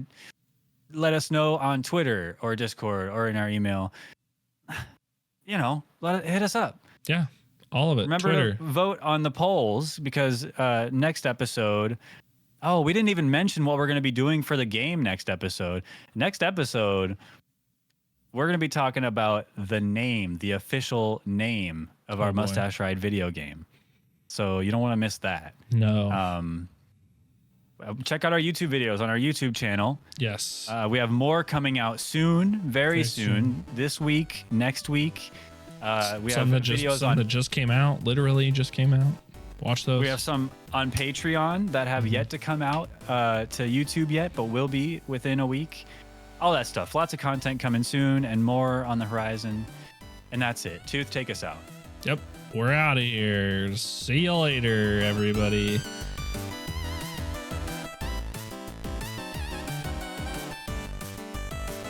Speaker 2: let us know on Twitter or Discord or in our email. Hit us up.
Speaker 1: Yeah, all of it.
Speaker 2: Remember
Speaker 1: Twitter.
Speaker 2: to vote on the polls because next episode. Oh, we didn't even mention what we're going to be doing for the game next episode. Next episode, we're going to be talking about the official name of our Mustache Ride video game. So you don't want to miss that.
Speaker 1: No.
Speaker 2: Check out our YouTube videos on our YouTube channel.
Speaker 1: Yes.
Speaker 2: We have more coming out soon, very soon. This week, next week. We have videos
Speaker 1: that just came out. Literally just came out. Watch those.
Speaker 2: We have some on Patreon that have yet to come out to YouTube yet, but will be within a week. All that stuff. Lots of content coming soon and more on the horizon. And that's it. Tooth, take us out.
Speaker 1: Yep. We're out of here. See you later, everybody.